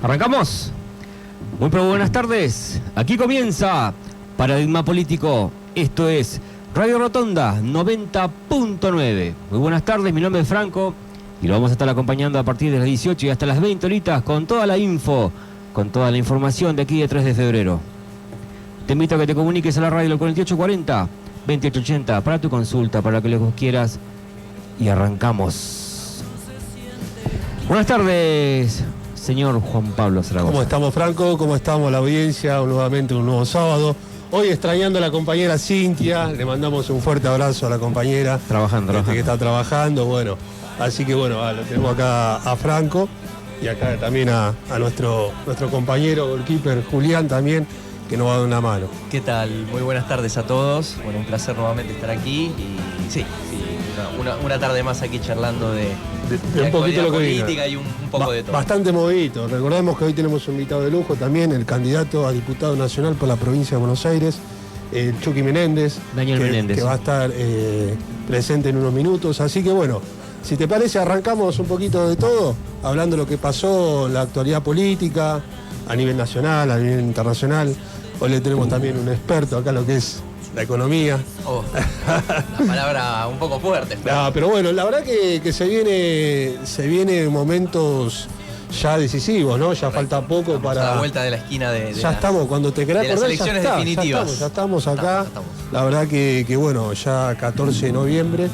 ¿Arrancamos? Muy pero buenas tardes. Aquí comienza Paradigma Político. Esto es Radio Rotonda 90.9. Muy buenas tardes, mi nombre es Franco y lo vamos a estar acompañando a partir de las 18 y hasta las 20 horitas con toda la info, con toda la información de aquí de 3 de febrero. Te invito a que te comuniques a la radio 4840-2880 para tu consulta, para lo que vos quieras, y arrancamos. Buenas tardes, señor Juan Pablo Zaragoza. ¿Cómo estamos, Franco? ¿Cómo estamos, la audiencia? Nuevamente un nuevo sábado. Hoy extrañando a la compañera Cintia, le mandamos un fuerte abrazo a la compañera. Trabajando. Que está trabajando, bueno. Así que bueno, lo tenemos acá a Franco y acá también a nuestro compañero goalkeeper Julián también, que nos va a dar una mano. ¿Qué tal? Muy buenas tardes a todos. Bueno, un placer nuevamente estar aquí y sí, una tarde más aquí charlando de un poquito lo que política y un poco de todo. Bastante movidito. Recordemos que hoy tenemos un invitado de lujo también, el candidato a diputado nacional por la provincia de Buenos Aires, el Chucky Menéndez, que va a estar presente en unos minutos. Así que bueno, si te parece arrancamos un poquito de todo, hablando de lo que pasó en la actualidad política, a nivel nacional, a nivel internacional. Hoy le tenemos también un experto acá en lo que es la economía. Una palabra un poco fuerte. Pero bueno, la verdad que se viene momentos ya decisivos, ¿no? Ya falta poco. Estamos para a la vuelta de la esquina ya estamos, cuando te querás acordar, las elecciones definitivas. Ya estamos acá. La verdad que bueno, ya 14 de noviembre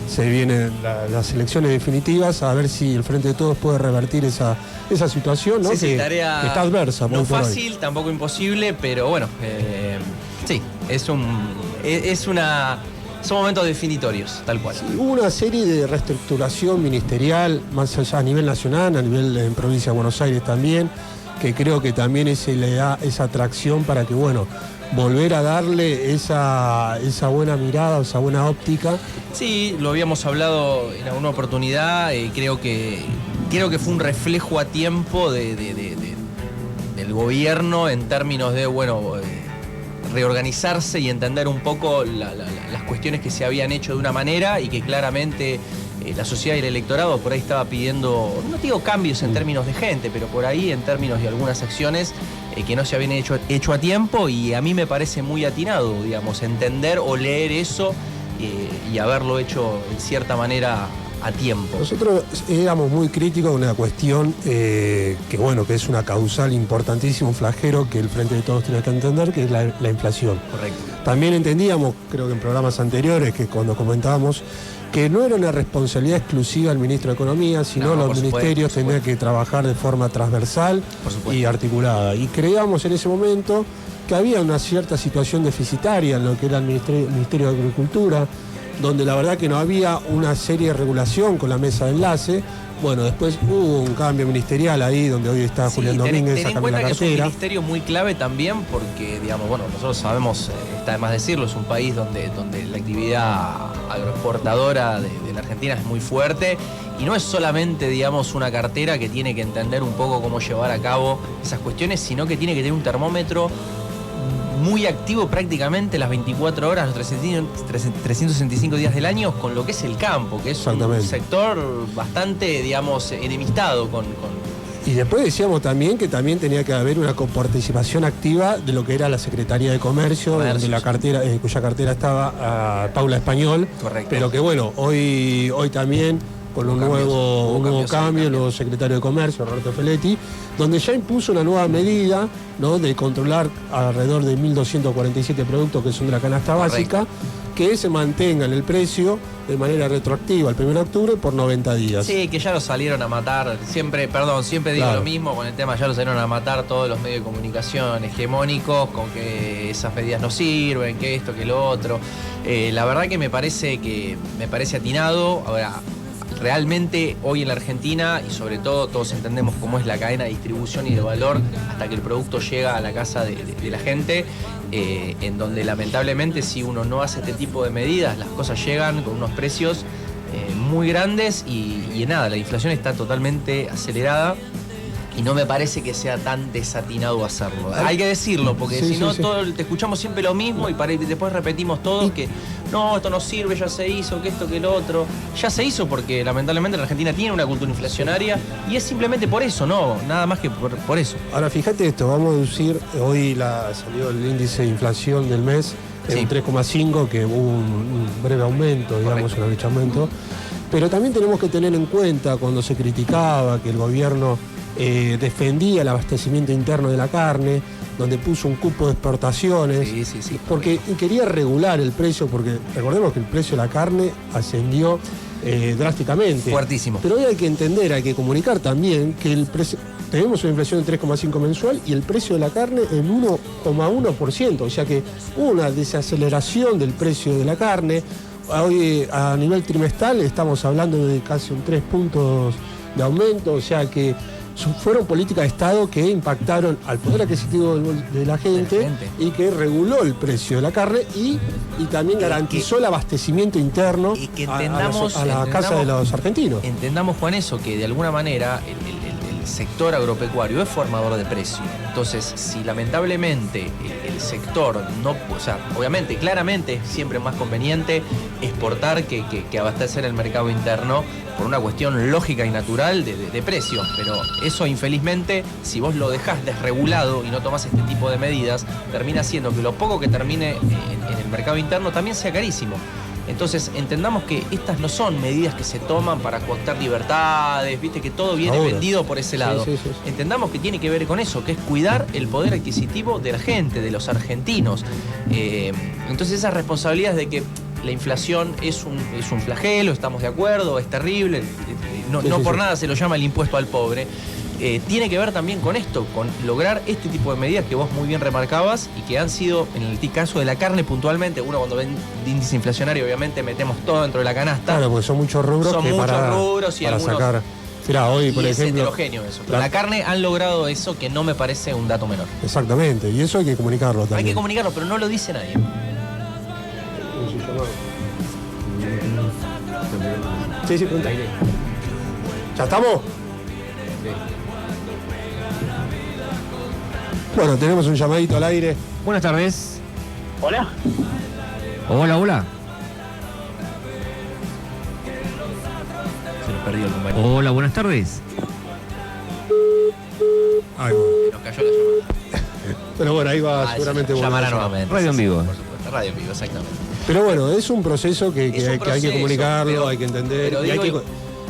se vienen las elecciones definitivas, a ver si el Frente de Todos puede revertir esa situación, ¿no? Sí, que tarea está adversa. No fácil, tampoco imposible, pero bueno, sí, son momentos definitorios, tal cual. Sí, hubo una serie de reestructuración ministerial, más allá a nivel nacional, a nivel en provincia de Buenos Aires también, que creo que también le da esa atracción para que, bueno, volver a darle esa buena mirada, esa buena óptica. Sí, lo habíamos hablado en alguna oportunidad, creo que fue un reflejo a tiempo del gobierno en términos de, reorganizarse y entender un poco las cuestiones que se habían hecho de una manera y que claramente la sociedad y el electorado por ahí estaba pidiendo, no digo cambios en términos de gente, pero por ahí en términos de algunas acciones que no se habían hecho a tiempo, y a mí me parece muy atinado, digamos, entender o leer eso y haberlo hecho en cierta manera a tiempo. Nosotros éramos muy críticos de una cuestión que es una causal importantísima, un flagelo que el Frente de Todos tiene que entender, que es la inflación. Correcto. También entendíamos, creo que en programas anteriores, que cuando comentábamos, que no era una responsabilidad exclusiva del ministro de Economía, sino los ministerios tendrían que trabajar de forma transversal y articulada. Y creíamos en ese momento que había una cierta situación deficitaria en lo que era el Ministerio de Agricultura, donde la verdad que no había una serie de regulación con la mesa de enlace. Bueno, después hubo un cambio ministerial ahí, donde hoy está Julián Domínguez sacando la cartera. Que es un ministerio muy clave también porque, digamos, nosotros sabemos, está de más decirlo, es un país donde la actividad agroexportadora de la Argentina es muy fuerte, y no es solamente, digamos, una cartera que tiene que entender un poco cómo llevar a cabo esas cuestiones, sino que tiene que tener un termómetro muy activo prácticamente las 24 horas, los 365 días del año, con lo que es el campo, que es un sector bastante, digamos, enemistado con... Y después decíamos también que también tenía que haber una coparticipación activa de lo que era la Secretaría de Comercio, donde la cartera, cuya cartera estaba Paula Español. Correcto. Pero que bueno, hoy también con un nuevo cambio, el nuevo secretario de Comercio, Roberto Feletti, donde ya impuso una nueva medida, ¿no?, de controlar alrededor de 1.247 productos que son de la canasta básica, que se mantengan el precio de manera retroactiva el 1 de octubre por 90 días. Sí, que ya lo salieron a matar, siempre digo lo mismo con el tema, ya lo salieron a matar todos los medios de comunicación hegemónicos con que esas medidas no sirven, que esto, que lo otro. La verdad que me parece atinado. Ahora, realmente hoy en la Argentina, y sobre todo todos entendemos cómo es la cadena de distribución y de valor hasta que el producto llega a la casa de la gente, en donde lamentablemente si uno no hace este tipo de medidas, las cosas llegan con unos precios muy grandes y nada, la inflación está totalmente acelerada. Y no me parece que sea tan desatinado hacerlo. Hay que decirlo, porque si no, te escuchamos siempre lo mismo y después repetimos todos que no, esto no sirve, ya se hizo, que esto, que lo otro. Ya se hizo porque lamentablemente la Argentina tiene una cultura inflacionaria y es simplemente por eso, no, nada más que por eso. Ahora, fíjate esto, vamos a deducir, hoy salió el índice de inflación del mes, en un 3,5, que hubo un breve aumento, digamos, un aumento. Pero también tenemos que tener en cuenta cuando se criticaba que el gobierno defendía el abastecimiento interno de la carne, donde puso un cupo de exportaciones, porque quería regular el precio, porque recordemos que el precio de la carne ascendió drásticamente. Fuertísimo. Pero hoy hay que entender, hay que comunicar también que el precio, tenemos una inflación de 3,5 mensual y el precio de la carne en 1,1%, o sea que hubo una desaceleración del precio de la carne. Hoy a nivel trimestral estamos hablando de casi un 3 puntos de aumento, o sea que fueron políticas de Estado que impactaron al poder adquisitivo de la gente y que reguló el precio de la carne y también garantizó el abastecimiento interno y que a la casa de los argentinos. Entendamos, Juan, eso, que de alguna manera el sector agropecuario es formador de precio. Entonces, si lamentablemente el sector no, o sea, obviamente, claramente es siempre más conveniente exportar que abastecer el mercado interno por una cuestión lógica y natural de precio. Pero eso, infelizmente, si vos lo dejás desregulado y no tomás este tipo de medidas, termina siendo que lo poco que termine en el mercado interno también sea carísimo. Entonces, entendamos que estas no son medidas que se toman para coartar libertades, viste que todo viene vendido por ese lado. Sí. Entendamos que tiene que ver con eso, que es cuidar el poder adquisitivo de la gente, de los argentinos. Entonces, esas responsabilidades de que la inflación es un flagelo, estamos de acuerdo, es terrible, no por nada se lo llama el impuesto al pobre. Tiene que ver también con esto, con lograr este tipo de medidas que vos muy bien remarcabas y que han sido, en el caso de la carne puntualmente, uno cuando ven índice inflacionario obviamente metemos todo dentro de la canasta. Claro, porque son muchos rubros y para algunos, sacar. Mirá, hoy, por ejemplo, es heterogéneo eso. Pero la carne han logrado eso que no me parece un dato menor. Exactamente, y eso hay que comunicarlo también. Hay que comunicarlo, pero no lo dice nadie. Sí, pregunta. ¿Ya estamos? Bueno, tenemos un llamadito al aire. Buenas tardes. Hola. Hola. Se nos perdió el compañero. Hola, buenas tardes. Ay, bueno. Nos cayó la llamada. Pero bueno, ahí va seguramente. Llamará nuevamente. Radio en vivo. Por supuesto, radio en vivo, exactamente. Pero bueno, es un proceso que hay que comunicarlo, hay que entender.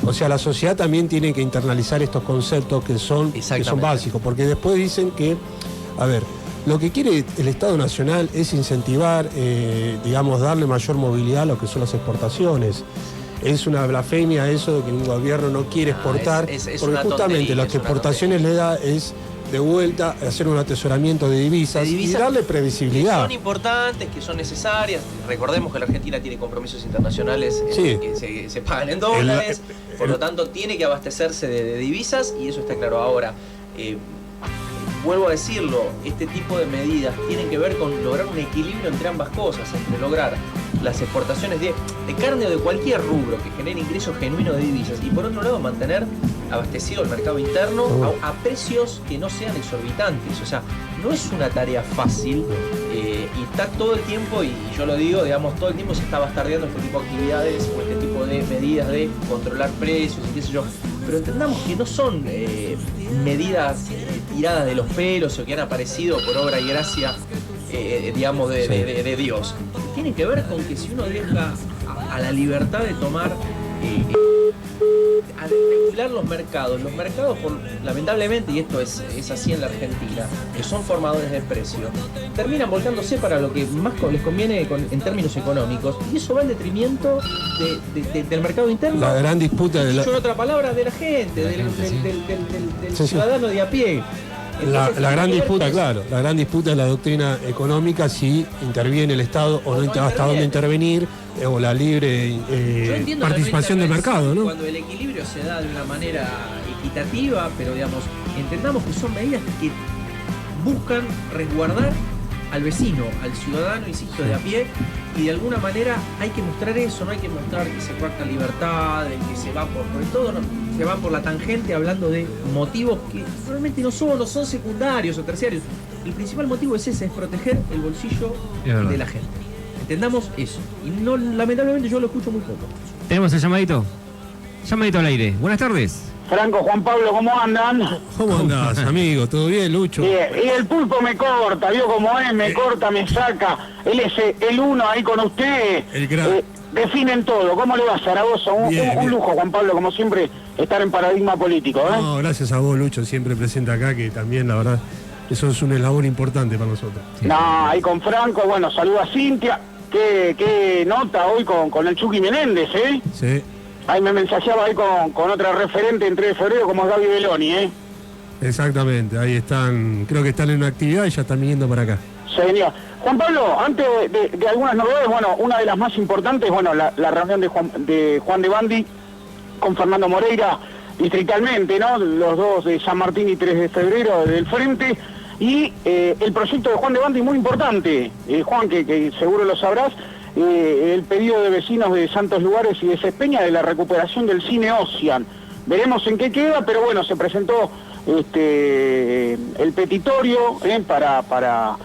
O sea, la sociedad también tiene que internalizar estos conceptos que son básicos, porque después dicen que, a ver, lo que quiere el Estado Nacional es incentivar, digamos, darle mayor movilidad a lo que son las exportaciones. Es una blasfemia eso de que un gobierno no quiere exportar, porque justamente las exportaciones le da es de vuelta hacer un atesoramiento de divisas y darle previsibilidad. Que son importantes, que son necesarias. Recordemos que la Argentina tiene compromisos internacionales que se pagan en dólares, por lo tanto tiene que abastecerse de divisas y eso está claro. Ahora, vuelvo a decirlo, este tipo de medidas tienen que ver con lograr un equilibrio entre ambas cosas, entre lograr las exportaciones de carne o de cualquier rubro que genere ingresos genuinos de divisas y por otro lado mantener abastecido el mercado interno a precios que no sean exorbitantes. O sea, no es una tarea fácil y está todo el tiempo, y yo lo digo, digamos, todo el tiempo se está bastardeando este tipo de actividades o este tipo de medidas de controlar precios y qué sé yo. Pero entendamos que no son medidas tiradas de los pelos o que han aparecido por obra y gracia, digamos, de Dios. Tiene que ver con que si uno deja a la libertad de tomar, a regular los mercados lamentablemente, y esto es así en la Argentina, que son formadores de precio, terminan volcándose para lo que más les conviene en términos económicos, y eso va en detrimento del mercado interno. La gran disputa en otra palabra, de la gente, del ciudadano de a pie. Entonces, la gran disputa, claro, la gran disputa es la doctrina económica, si interviene el Estado o no, hasta dónde intervenir, o la libre participación del mercado, ¿no? Cuando el equilibrio se da de una manera equitativa, pero digamos, entendamos que son medidas que buscan resguardar al vecino, al ciudadano, insisto, de a pie, y de alguna manera hay que mostrar eso, no hay que mostrar que se cuarta libertad, de que se va por todo, no, se va por la tangente hablando de motivos que realmente no son secundarios o terciarios. El principal motivo es ese, es proteger el bolsillo de la gente. Entendamos eso. Y no, lamentablemente yo lo escucho muy poco. Tenemos el llamadito. Llamadito al aire. Buenas tardes. Franco, Juan Pablo, ¿cómo andan? ¿Cómo andás, amigo? ¿Todo bien, Lucho? Bien. Y el pulpo me corta, vio cómo es, me corta, me saca. Él es el uno ahí con usted. El gran. Definen todo. ¿Cómo le va, Zaragoza? Un lujo, Juan Pablo, como siempre, estar en Paradigma Político, ¿eh? No, gracias a vos, Lucho, siempre presente acá, que también, la verdad, eso es un eslabón importante para nosotros. Sí. No, ahí con Franco, bueno, saluda a Cintia. ¿Qué nota hoy con el Chucky Menéndez, eh? Sí. Ahí me mensajeaba ahí con otra referente en 3 de febrero como es Gaby Beloni, ¿eh? Exactamente, ahí están, creo que están en una actividad y ya están viniendo para acá. Señor. Juan Pablo, antes de algunas novedades, bueno, una de las más importantes, bueno, la reunión de Juan de Bandi con Fernando Moreira, distritalmente, ¿no? Los dos de San Martín y 3 de febrero del Frente, y el proyecto de Juan de Bandi muy importante, Juan, que seguro lo sabrás, el pedido de vecinos de Santos Lugares y de Cespeña de la recuperación del cine Ocean. Veremos en qué queda, pero bueno, se presentó el petitorio para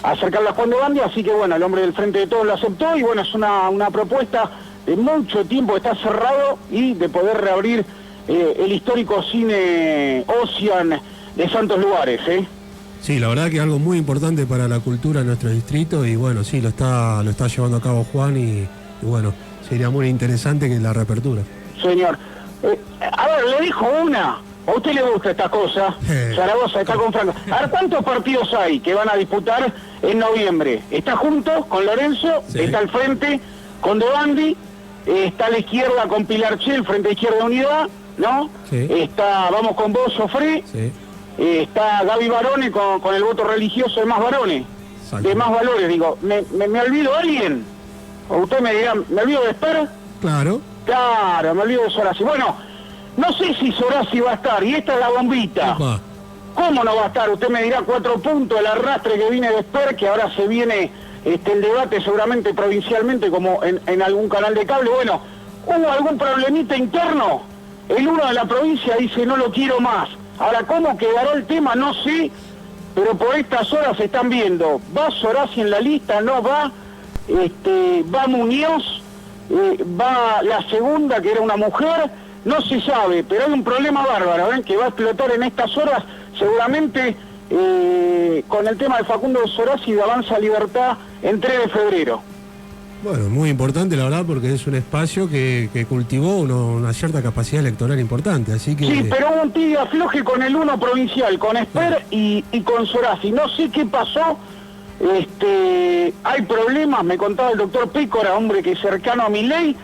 acercarlo a Juan de Bandi, así que bueno, el hombre del Frente de Todos lo aceptó y bueno, es una propuesta de mucho tiempo, está cerrado, y de poder reabrir el histórico cine Ocean de Santos Lugares, Sí, la verdad que es algo muy importante para la cultura de nuestro distrito y bueno, sí, lo está llevando a cabo Juan y bueno, sería muy interesante que la reapertura. Señor, a ver, le dijo una, a usted le gusta esta cosa, Zaragoza está con Franco. A ver, ¿cuántos partidos hay que van a disputar en noviembre? Está junto con Lorenzo, sí. Está al frente con De Bandi, está a la izquierda con Pilar Chel, Frente Izquierda de Unidad, ¿no? Sí. Está, vamos con vos, Sofré. Sí. Está Gaby Barone con el voto religioso de Más Varones, de Más Valores, digo. ¿Me olvido de alguien? O usted me dirá, ¿me olvido de Esper? Claro. Claro, me olvido de Sorasi. Bueno, no sé si Sorasi va a estar, y esta es la bombita. Opa. ¿Cómo no va a estar? Usted me dirá 4 puntos, el arrastre que viene de Esper, que ahora se viene el debate seguramente provincialmente como en algún canal de cable. Bueno, ¿hubo algún problemita interno? El uno de la provincia dice, no lo quiero más. Ahora, ¿cómo quedará el tema? No sé, pero por estas horas se están viendo. ¿Va Sorasi en la lista? ¿No va? ¿Va Muñoz? ¿Va la segunda, que era una mujer? No se sabe, pero hay un problema bárbaro, ¿ven? Que va a explotar en estas horas, seguramente con el tema de Facundo Sorasi de Avanza Libertad en 3 de febrero. Bueno, muy importante la verdad, porque es un espacio que cultivó una cierta capacidad electoral importante, así que... Sí, pero hubo un tibio afloje con el uno provincial, con Esper y con Sorasi. No sé qué pasó, hay problemas, me contaba el doctor Pécora, hombre que es cercano a Milei.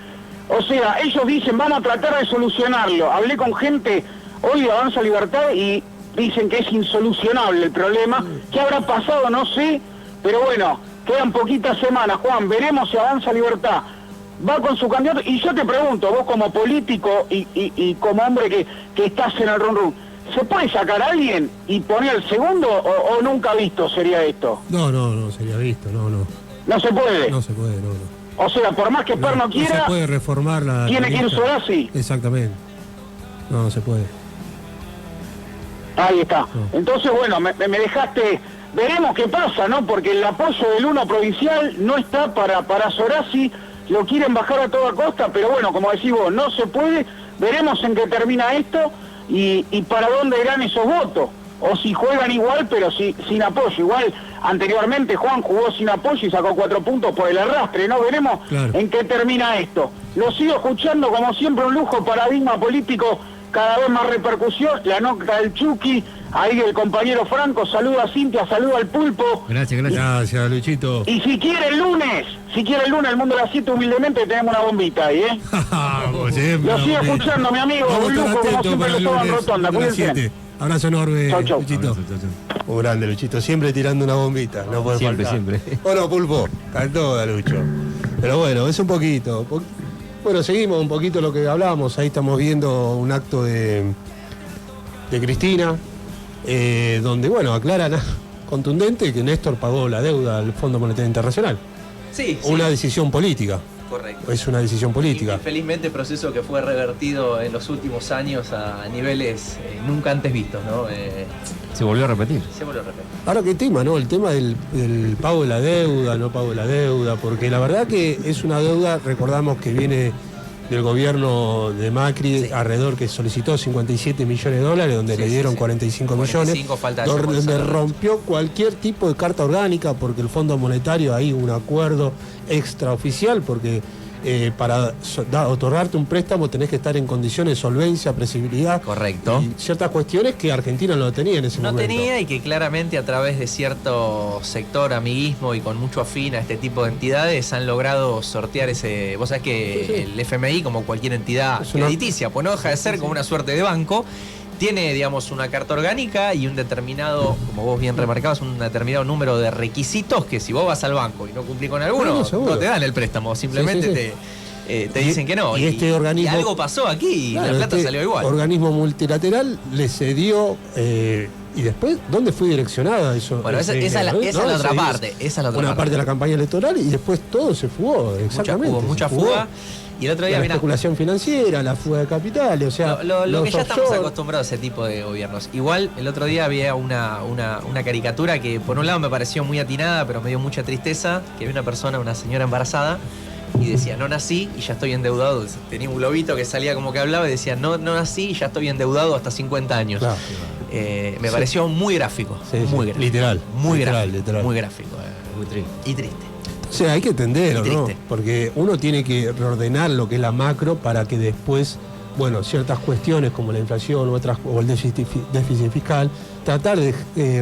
O sea, ellos dicen, vamos a tratar de solucionarlo. Hablé con gente hoy de Avanza Libertad y dicen que es insolucionable el problema. ¿Qué habrá pasado? No sé, pero bueno... Quedan poquitas semanas, Juan, veremos si Avanza Libertad va con su candidato. Y yo te pregunto, vos como político y como hombre que estás en el run, ¿se puede sacar a alguien y poner el segundo o nunca visto sería esto? No, sería visto, no. ¿No se puede? No se puede, no. O sea, por más que Esper no quiera... No se puede reformar la... Tiene que ir Sorasi. Exactamente. No se puede. Ahí está. No. Entonces, bueno, me dejaste... Veremos qué pasa, ¿no? Porque el apoyo del uno provincial no está para Sorasi, lo quieren bajar a toda costa, pero bueno, como decís vos, no se puede. Veremos en qué termina esto y para dónde irán esos votos. O si juegan igual, pero sin apoyo. Igual, anteriormente Juan jugó sin apoyo y sacó 4 puntos por el arrastre, ¿no? Veremos en qué termina esto. Lo sigo escuchando, como siempre, un lujo, Paradigma Político, cada vez más repercusión, la nota del Chucky. Ahí el compañero Franco, saluda a Cintia, saluda al Pulpo. Gracias, Luchito. Y si quiere el lunes, el mundo de las 7 humildemente tenemos una bombita ahí, Lo sigo escuchando, mi amigo, un lujo, como siempre lo toman rotonda, cuídense. Abrazo enorme, chau. Luchito. Muy grande, Luchito, siempre tirando una bombita, no puede faltar. Siempre. Bueno, Pulpo, al toda, Lucho. Pero bueno, es un poquito. Bueno, seguimos un poquito lo que hablábamos, ahí estamos viendo un acto de Cristina. Donde, bueno, aclaran contundente que Néstor pagó la deuda al Fondo Monetario Internacional. Sí, una decisión política. Correcto. Es una decisión política. Infelizmente, proceso que fue revertido en los últimos años a niveles nunca antes vistos, ¿no? Se volvió a repetir. Se volvió a repetir. Ahora, ¿qué tema, no? El tema del pago de la deuda, no pago de la deuda, porque la verdad que es una deuda, recordamos que viene del gobierno de Macri, alrededor que solicitó 57 millones de dólares, donde le dieron 45 millones, donde rompió cualquier tipo de carta orgánica, porque el Fondo Monetario hay un acuerdo extraoficial, porque para otorgarte un préstamo tenés que estar en condiciones de solvencia, previsibilidad. Correcto. Y ciertas cuestiones que Argentina no tenía en ese momento. No tenía, y que claramente a través de cierto sector amiguismo y con mucho afín a este tipo de entidades han logrado sortear ese... Vos sabés que el FMI, como cualquier entidad crediticia, pues no deja de ser como una suerte de banco, tiene, digamos, una carta orgánica y un determinado, como vos bien remarcabas, un determinado número de requisitos que si vos vas al banco y no cumplís con alguno, no te dan el préstamo, simplemente te dicen que no. Y este organismo, y algo pasó aquí y la plata salió igual. Organismo multilateral le cedió... y después, ¿dónde fue direccionada eso? Bueno, esa es la otra parte. Una parte de la campaña electoral y después todo se fugó, exactamente. Hubo mucha fuga. Y el otro día, la especulación financiera, la fuga de capitales, o sea... Lo que ya estamos acostumbrados a ese tipo de gobiernos. Igual, el otro día había una caricatura que por un lado me pareció muy atinada, pero me dio mucha tristeza, que había una señora embarazada, y decía, no nací y ya estoy endeudado. Tenía un globito que salía como que hablaba y decía, no nací y ya estoy endeudado hasta 50 años. Claro. Me pareció muy gráfico. Muy gráfico. Literal. Muy gráfico. Muy triste. Y triste. O sea, hay que entenderlo, ¿no? Porque uno tiene que reordenar lo que es la macro para que después, bueno, ciertas cuestiones como la inflación o el déficit fiscal, tratar de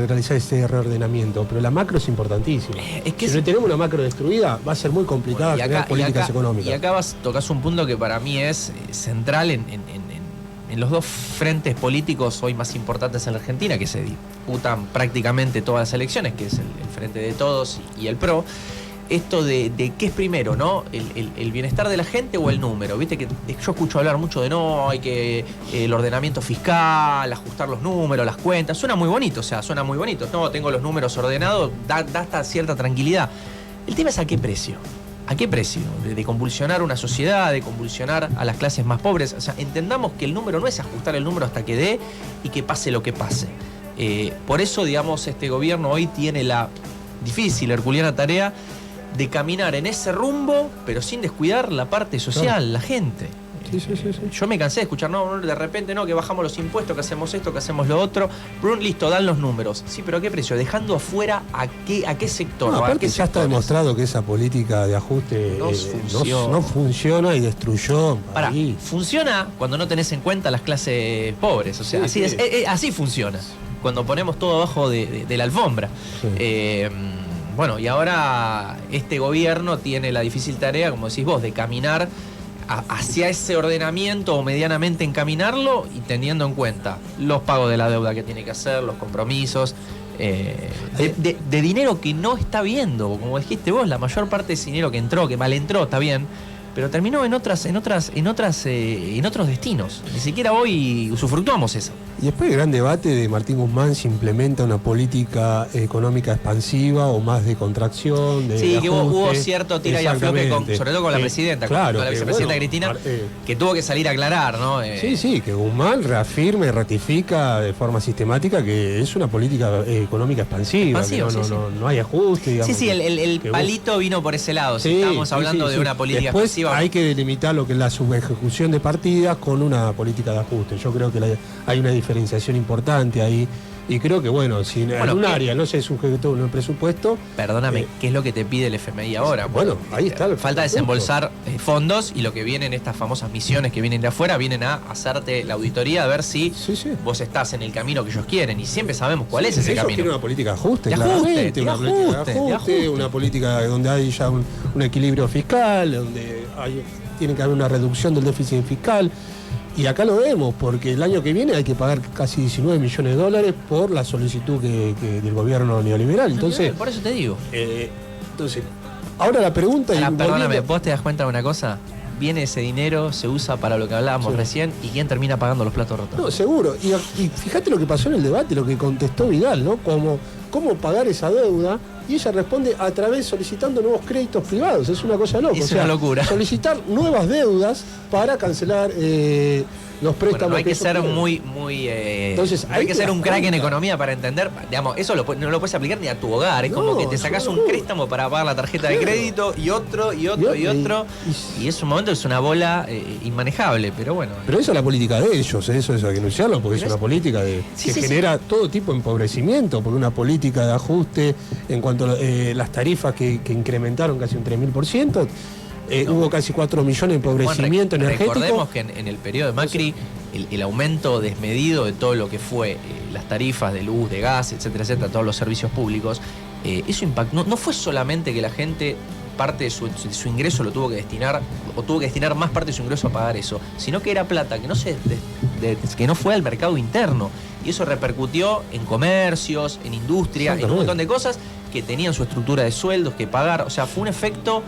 realizar ese reordenamiento. Pero la macro es importantísima. Si no tenemos una macro destruida, va a ser muy complicado crear políticas económicas. Y acá tocas un punto que para mí es central en los dos frentes políticos hoy más importantes en la Argentina, que se disputan prácticamente todas las elecciones, que es el Frente de Todos y el PRO. Esto de qué es primero, ¿no? El bienestar de la gente o el número. Viste que yo escucho hablar mucho de hay que el ordenamiento fiscal, ajustar los números, las cuentas. Suena muy bonito, suena muy bonito. No, tengo los números ordenados, da hasta cierta tranquilidad. El tema es a qué precio. ¿A qué precio? De convulsionar una sociedad, de convulsionar a las clases más pobres. O sea, entendamos que el número no es ajustar el número hasta que dé y que pase lo que pase. Por eso, digamos, este gobierno hoy tiene la difícil, herculeana tarea de caminar en ese rumbo, pero sin descuidar la parte social, la gente. Sí. Yo me cansé de escuchar, de repente que bajamos los impuestos, que hacemos esto, que hacemos lo otro. Listo, dan los números. Sí, pero ¿a qué precio? Dejando afuera a qué sector. Aparte ya está demostrado que esa política de ajuste no funciona y destruyó. Funciona cuando no tenés en cuenta las clases pobres. O sea, así funciona. Cuando ponemos todo abajo de la alfombra. Sí. Bueno, y ahora este gobierno tiene la difícil tarea, como decís vos, de caminar hacia ese ordenamiento o medianamente encaminarlo y teniendo en cuenta los pagos de la deuda que tiene que hacer, los compromisos, de dinero que no está viendo. Como dijiste vos, la mayor parte de ese dinero que entró, que mal entró, está bien, pero terminó en otros destinos. Ni siquiera hoy usufructuamos eso. Y después el gran debate de Martín Guzmán si implementa una política económica expansiva o más de contracción, de que ajuste. hubo cierto tira y afloje, sobre todo con la presidenta, con la vicepresidenta Cristina, que tuvo que salir a aclarar, ¿no? Sí, que Guzmán reafirma y ratifica de forma sistemática que es una política económica expansiva, no hay ajuste, digamos. Sí, el palito vino por ese lado, estamos hablando de una política expansiva. Hay que delimitar lo que es la subejecución de partidas con una política de ajuste. Yo creo que hay una diferenciación importante ahí. Y creo que, si en un área no se sujetó en el presupuesto... Perdóname, ¿qué es lo que te pide el FMI ahora? Ahí está. Falta desembolsar fondos y lo que vienen, estas famosas misiones que vienen de afuera, vienen a hacerte la auditoría, a ver si vos estás en el camino que ellos quieren. Y siempre sabemos cuál es ese camino. Ellos quieren una política de ajuste, claramente. Una política donde hay ya un equilibrio fiscal, donde tiene que haber una reducción del déficit fiscal. Y acá lo vemos, porque el año que viene hay que pagar casi 19 millones de dólares por la solicitud del gobierno neoliberal. Entonces, por eso te digo. Ahora la pregunta... Perdóname, ¿vos te das cuenta de una cosa? viene ese dinero, se usa para lo que hablábamos recién, y quién termina pagando los platos rotos. No, seguro. Y fíjate lo que pasó en el debate, lo que contestó Vidal, ¿no? ¿Cómo pagar esa deuda? Y ella responde a través solicitando nuevos créditos privados. Es una cosa loca. Es una locura. Solicitar nuevas deudas para cancelar los préstamos. Bueno, no hay que ser entonces, hay que ser un crack en economía para entender, digamos, eso no lo puedes aplicar ni a tu hogar. Es como que te sacas un préstamo para pagar la tarjeta de crédito y otro. Y es un momento, es una bola inmanejable, pero bueno. Pero eso es la política de ellos, eso hay que anunciarlo, porque es una política que genera todo tipo de empobrecimiento, porque una política de ajuste en cuanto a las tarifas que incrementaron casi un 3000%. Hubo casi 4 millones de empobrecimiento energético. Recordemos que en el periodo de Macri el aumento desmedido de todo lo que fue las tarifas de luz, de gas, etcétera, todos los servicios públicos, eso impactó. No fue solamente que la gente parte de su ingreso lo tuvo que destinar, o tuvo que destinar más parte de su ingreso a pagar eso, sino que era plata que no fue al mercado interno. Y eso repercutió en comercios, en industria, en un montón de cosas que tenían su estructura de sueldos que pagar. O sea, fue un efecto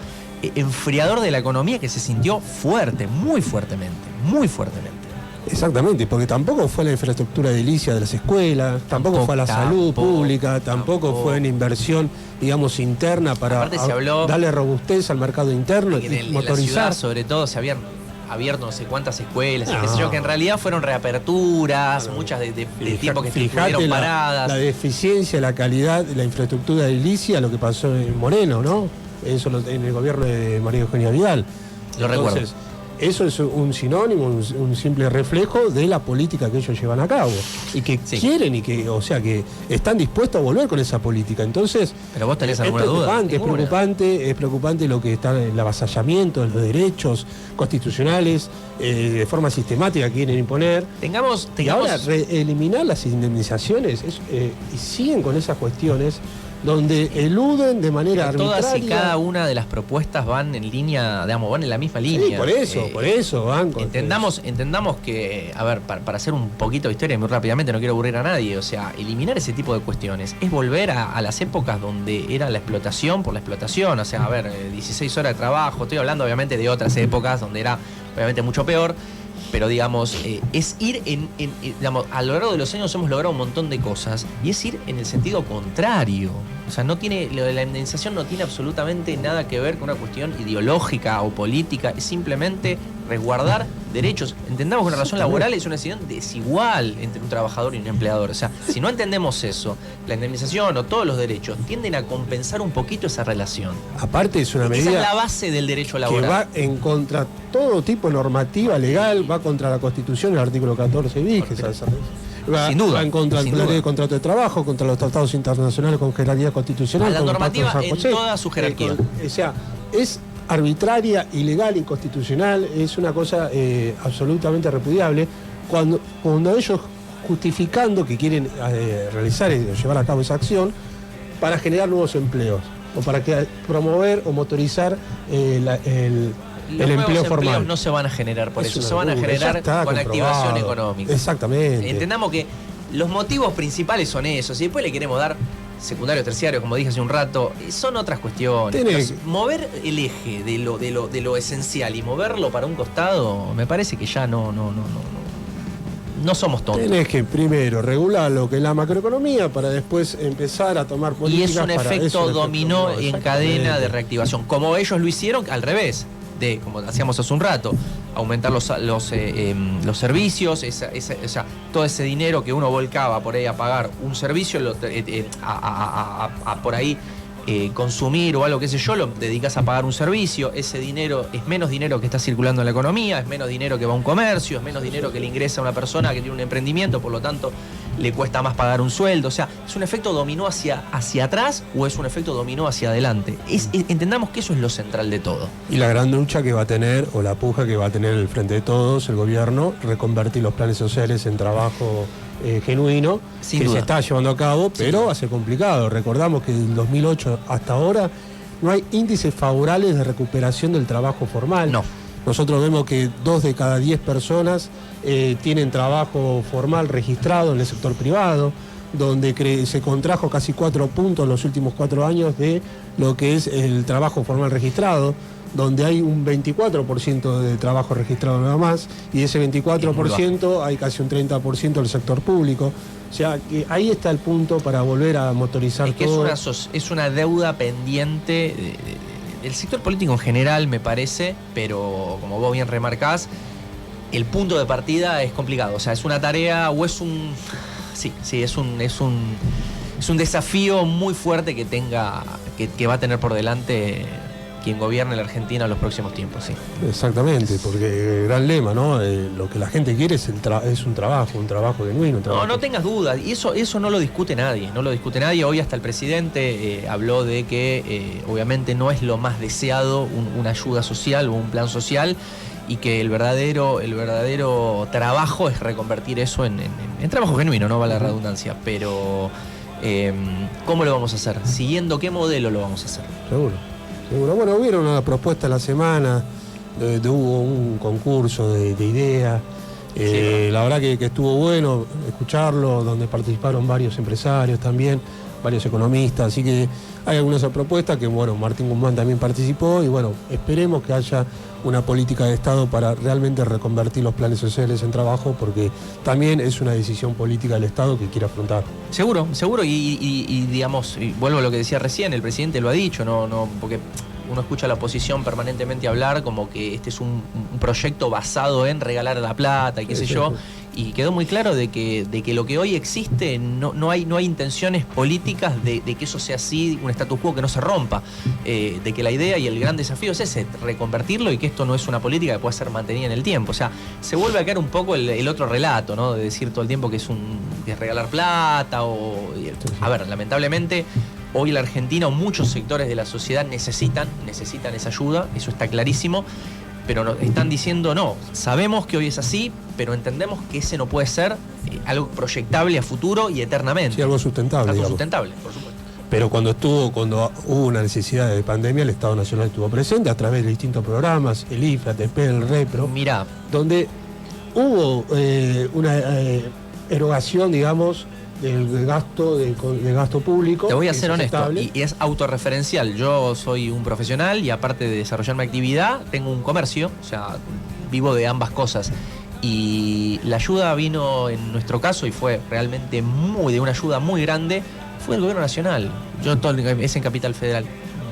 enfriador de la economía que se sintió fuerte, muy fuertemente. Exactamente, porque tampoco fue la infraestructura edilicia de las escuelas, tampoco fue a la salud pública, tampoco fue en inversión, digamos, interna para darle robustez al mercado interno y motorizar. En la ciudad, sobre todo, se habían abierto no sé cuántas escuelas, qué sé yo, que en realidad fueron reaperturas, muchas de tiempo que estuvieron paradas. La deficiencia, la calidad de la infraestructura edilicia, lo que pasó en Moreno, ¿no? Eso en el gobierno de María Eugenia Vidal. Lo recuerdo. Eso es un sinónimo, un simple reflejo de la política que ellos llevan a cabo y que quieren y que, o sea, que están dispuestos a volver con esa política. Entonces, pero vos tenés alguna duda. Es preocupante lo que está en el avasallamiento de los derechos constitucionales, de forma sistemática quieren imponer. Y ahora eliminar las indemnizaciones y siguen con esas cuestiones donde eluden de manera arbitraria. Todas y cada una de las propuestas van en línea, digamos, van en la misma línea. Sí, por eso van. Entendamos que, a ver, para hacer un poquito de historia muy rápidamente, no quiero aburrir a nadie, o sea, eliminar ese tipo de cuestiones es volver a las épocas donde era la explotación por la explotación, o sea, a ver, 16 horas de trabajo, estoy hablando obviamente de otras épocas donde era obviamente mucho peor. Pero digamos, es ir digamos, a lo largo de los años hemos logrado un montón de cosas y es ir en el sentido contrario. O sea, lo de la indemnización no tiene absolutamente nada que ver con una cuestión ideológica o política, es simplemente resguardar derechos. Entendamos que una relación laboral es una decisión desigual entre un trabajador y un empleador. O sea, si no entendemos eso, la indemnización o todos los derechos tienden a compensar un poquito esa relación. Aparte es una medida... Esa es la base del derecho laboral. Que va en contra todo tipo de normativa legal, va contra la Constitución, el artículo 14 bis, que sin duda, va en contra del ley de contrato de trabajo, contra los tratados internacionales con jerarquía constitucional. A la normativa en toda su jerarquía. O sea, es arbitraria, ilegal, inconstitucional, es una cosa absolutamente repudiable. Cuando ellos, justificando que quieren realizar y llevar a cabo esa acción para generar nuevos empleos o para promover o motorizar el empleo formal. No se van a generar por eso, se van a generar con activación económica. Exactamente. Entendamos que los motivos principales son esos, y después le queremos dar secundario, terciario, como dije hace un rato, son otras cuestiones. Mover el eje de lo esencial y moverlo para un costado, me parece que ya no somos tontos. Tenés que primero regular lo que es la macroeconomía para después empezar a tomar políticas. Y es un efecto dominó en cadena de reactivación, como ellos lo hicieron al revés. Como hacíamos hace un rato, aumentar los servicios, o sea, todo ese dinero que uno volcaba por ahí a pagar un servicio, por ahí consumir o algo, qué sé yo, lo dedicas a pagar un servicio, ese dinero es menos dinero que está circulando en la economía, es menos dinero que va a un comercio, es menos dinero que le ingresa a una persona que tiene un emprendimiento, por lo tanto le cuesta más pagar un sueldo. O sea, ¿es un efecto dominó hacia atrás o es un efecto dominó hacia adelante? Entendamos que eso es lo central de todo. Y la gran lucha que va a tener, o la puja que va a tener el Frente de Todos, el gobierno, reconvertir los planes sociales en trabajo genuino, que se está llevando a cabo, pero va a ser complicado. Recordamos que del 2008 hasta ahora no hay índices favorables de recuperación del trabajo formal. No. Nosotros vemos que 2 de cada 10 personas tienen trabajo formal registrado en el sector privado, donde se contrajo casi 4 puntos en los últimos 4 años de lo que es el trabajo formal registrado, donde hay un 24% de trabajo registrado nada más, y de ese 24% hay casi un 30% del sector público. O sea, que ahí está el punto para volver a motorizar todo. Es una deuda pendiente del sector político en general, me parece, pero como vos bien remarcás, el punto de partida es complicado. O sea, es una tarea o es un... Sí, es un desafío muy fuerte que va a tener por delante quien gobierne la Argentina en los próximos tiempos, sí. Exactamente, porque el gran lema, ¿no? Lo que la gente quiere es un trabajo genuino. No tengas dudas, y eso no lo discute nadie, Hoy hasta el presidente habló de que obviamente no es lo más deseado una ayuda social o un plan social, y que el verdadero trabajo es reconvertir eso en trabajo genuino, no vale la redundancia, pero ¿cómo lo vamos a hacer? ¿Siguiendo qué modelo lo vamos a hacer? Seguro. Bueno, hubieron una propuesta la semana, hubo un concurso de ideas, la verdad que estuvo bueno escucharlo, donde participaron varios empresarios también, varios economistas, así que hay algunas propuestas que, bueno, Martín Guzmán también participó, y bueno, esperemos que haya una política de Estado para realmente reconvertir los planes sociales en trabajo, porque también es una decisión política del Estado que quiere afrontar. Seguro, y digamos, y vuelvo a lo que decía recién, el presidente lo ha dicho, no, porque uno escucha a la oposición permanentemente hablar como que este es un proyecto basado en regalar la plata y qué sé yo, y quedó muy claro de que lo que hoy existe no hay intenciones políticas de que eso sea así, un status quo que no se rompa, de que la idea y el gran desafío es ese, reconvertirlo, y que esto no es una política que pueda ser mantenida en el tiempo. O sea, se vuelve a caer un poco el otro relato, ¿no? De decir todo el tiempo que es regalar plata a ver, lamentablemente hoy la Argentina o muchos sectores de la sociedad necesitan esa ayuda, eso está clarísimo. Pero están diciendo no, sabemos que hoy es así, pero entendemos que ese no puede ser algo proyectable a futuro y eternamente. Sí, algo sustentable. Algo sustentable, por supuesto. Pero cuando hubo una necesidad de pandemia, el Estado Nacional estuvo presente a través de distintos programas, el IFE, ATP, el REPRO, donde hubo una erogación, digamos, del gasto público. Te voy a ser honesto, y es autorreferencial. Yo soy un profesional y aparte de desarrollar mi actividad, tengo un comercio, o sea, vivo de ambas cosas. Y la ayuda vino en nuestro caso y fue realmente de una ayuda muy grande, fue del gobierno nacional. Es en Capital Federal.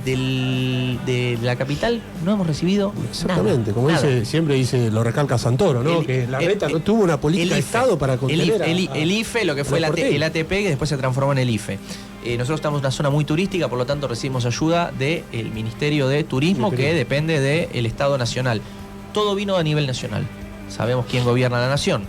De la capital no hemos recibido exactamente, nada, como siempre dice, lo recalca Santoro, ¿no? Que la reta no tuvo una política de Estado para contener el IFE, lo que fue el ATP, que después se transformó en el IFE. Nosotros estamos en una zona muy turística, por lo tanto recibimos ayuda del Ministerio de Turismo, que depende del Estado Nacional. Todo vino a nivel nacional. Sabemos quién gobierna la nación.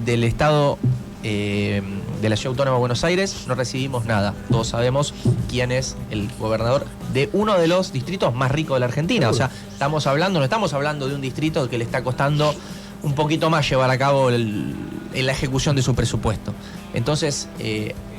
Del Estado de la Ciudad Autónoma de Buenos Aires no recibimos nada. Todos sabemos quién es el gobernador de uno de los distritos más ricos de la Argentina. O sea, no estamos hablando de un distrito que le está costando un poquito más llevar a cabo la ejecución de su presupuesto. Entonces,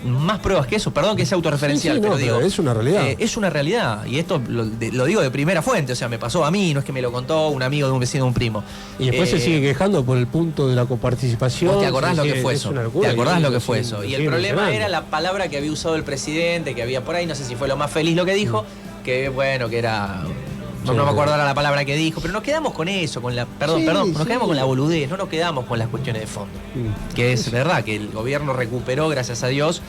más pruebas que eso, perdón que sea autorreferencial, pero digo, es una realidad. Es una realidad, y esto lo digo de primera fuente, o sea, me pasó a mí, no es que me lo contó un amigo de un vecino de un primo. Y después se sigue quejando por el punto de la coparticipación. ¿Vos te acordás lo que fue eso? ¿Te acordás lo que fue eso? Y el problema era la palabra que había usado el presidente, que había por ahí, no sé si fue lo más feliz lo que dijo, que bueno, que era... No me acuerdo ahora la palabra que dijo, pero nos quedamos con eso, nos quedamos con la boludez, no nos quedamos con las cuestiones de fondo. Que es verdad que el gobierno recuperó, gracias a Dios,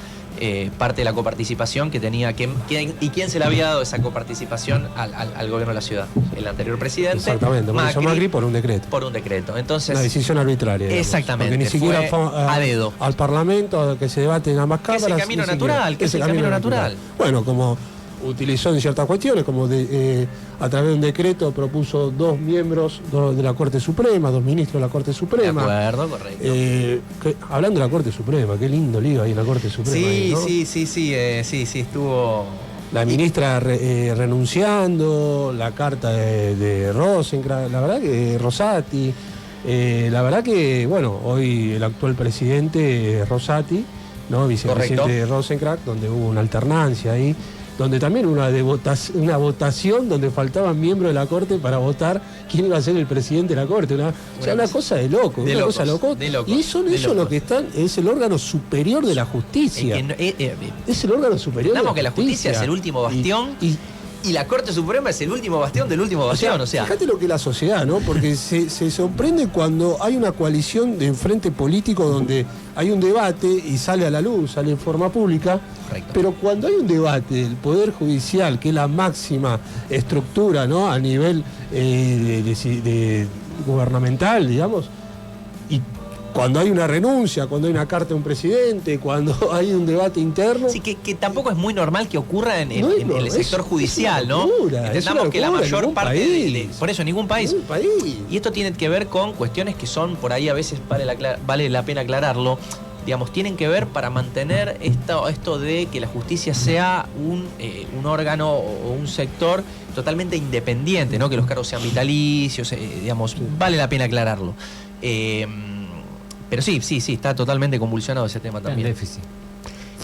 parte de la coparticipación que tenía. ¿Y quién se le había dado esa coparticipación al gobierno de la ciudad? El anterior presidente. Exactamente, Macri por un decreto. Por un decreto. Entonces, una decisión arbitraria. Digamos, exactamente. Porque ni siquiera fue a dedo. Al Parlamento, que se debate en ambas cámaras. Es el camino natural. Bueno, como utilizó en ciertas cuestiones, como a través de un decreto propuso dos miembros de la Corte Suprema, dos ministros de la Corte Suprema. De acuerdo, correcto. Hablando de la Corte Suprema, qué lindo lío ahí en la Corte Suprema. Sí, ahí, ¿no? sí, estuvo... La ministra renunciando, la carta de Rosenkrantz, la verdad que Rosati, la verdad que, bueno, hoy el actual presidente Rosati, ¿no? Vicepresidente de Rosenkrantz, donde hubo una alternancia ahí, donde también una votación donde faltaban miembros de la Corte para votar quién iba a ser el presidente de la Corte. Una cosa de loco. Y eso lo que están es el órgano superior de la justicia. Es el órgano superior de la justicia. Que la justicia es el último bastión. y la Corte Suprema es el último bastión del último bastión, o sea. Fíjate lo que es la sociedad, ¿no? Porque se sorprende cuando hay una coalición de enfrente político donde hay un debate y sale a la luz, sale en forma pública. Correcto. Pero cuando hay un debate del Poder Judicial, que es la máxima estructura, ¿no? A nivel de gubernamental, digamos, y cuando hay una renuncia, cuando hay una carta de un presidente, cuando hay un debate interno. Sí, que tampoco es muy normal que ocurra en el sector judicial, ¿no? Entendamos que la mayor parte por eso, ningún país. Y esto tiene que ver con cuestiones que son, por ahí a veces vale la pena aclararlo, digamos, tienen que ver para mantener esto de que la justicia sea un órgano o un sector totalmente independiente, ¿no? Que los cargos sean vitalicios, digamos, vale la pena aclararlo. Pero sí, está totalmente convulsionado ese tema también.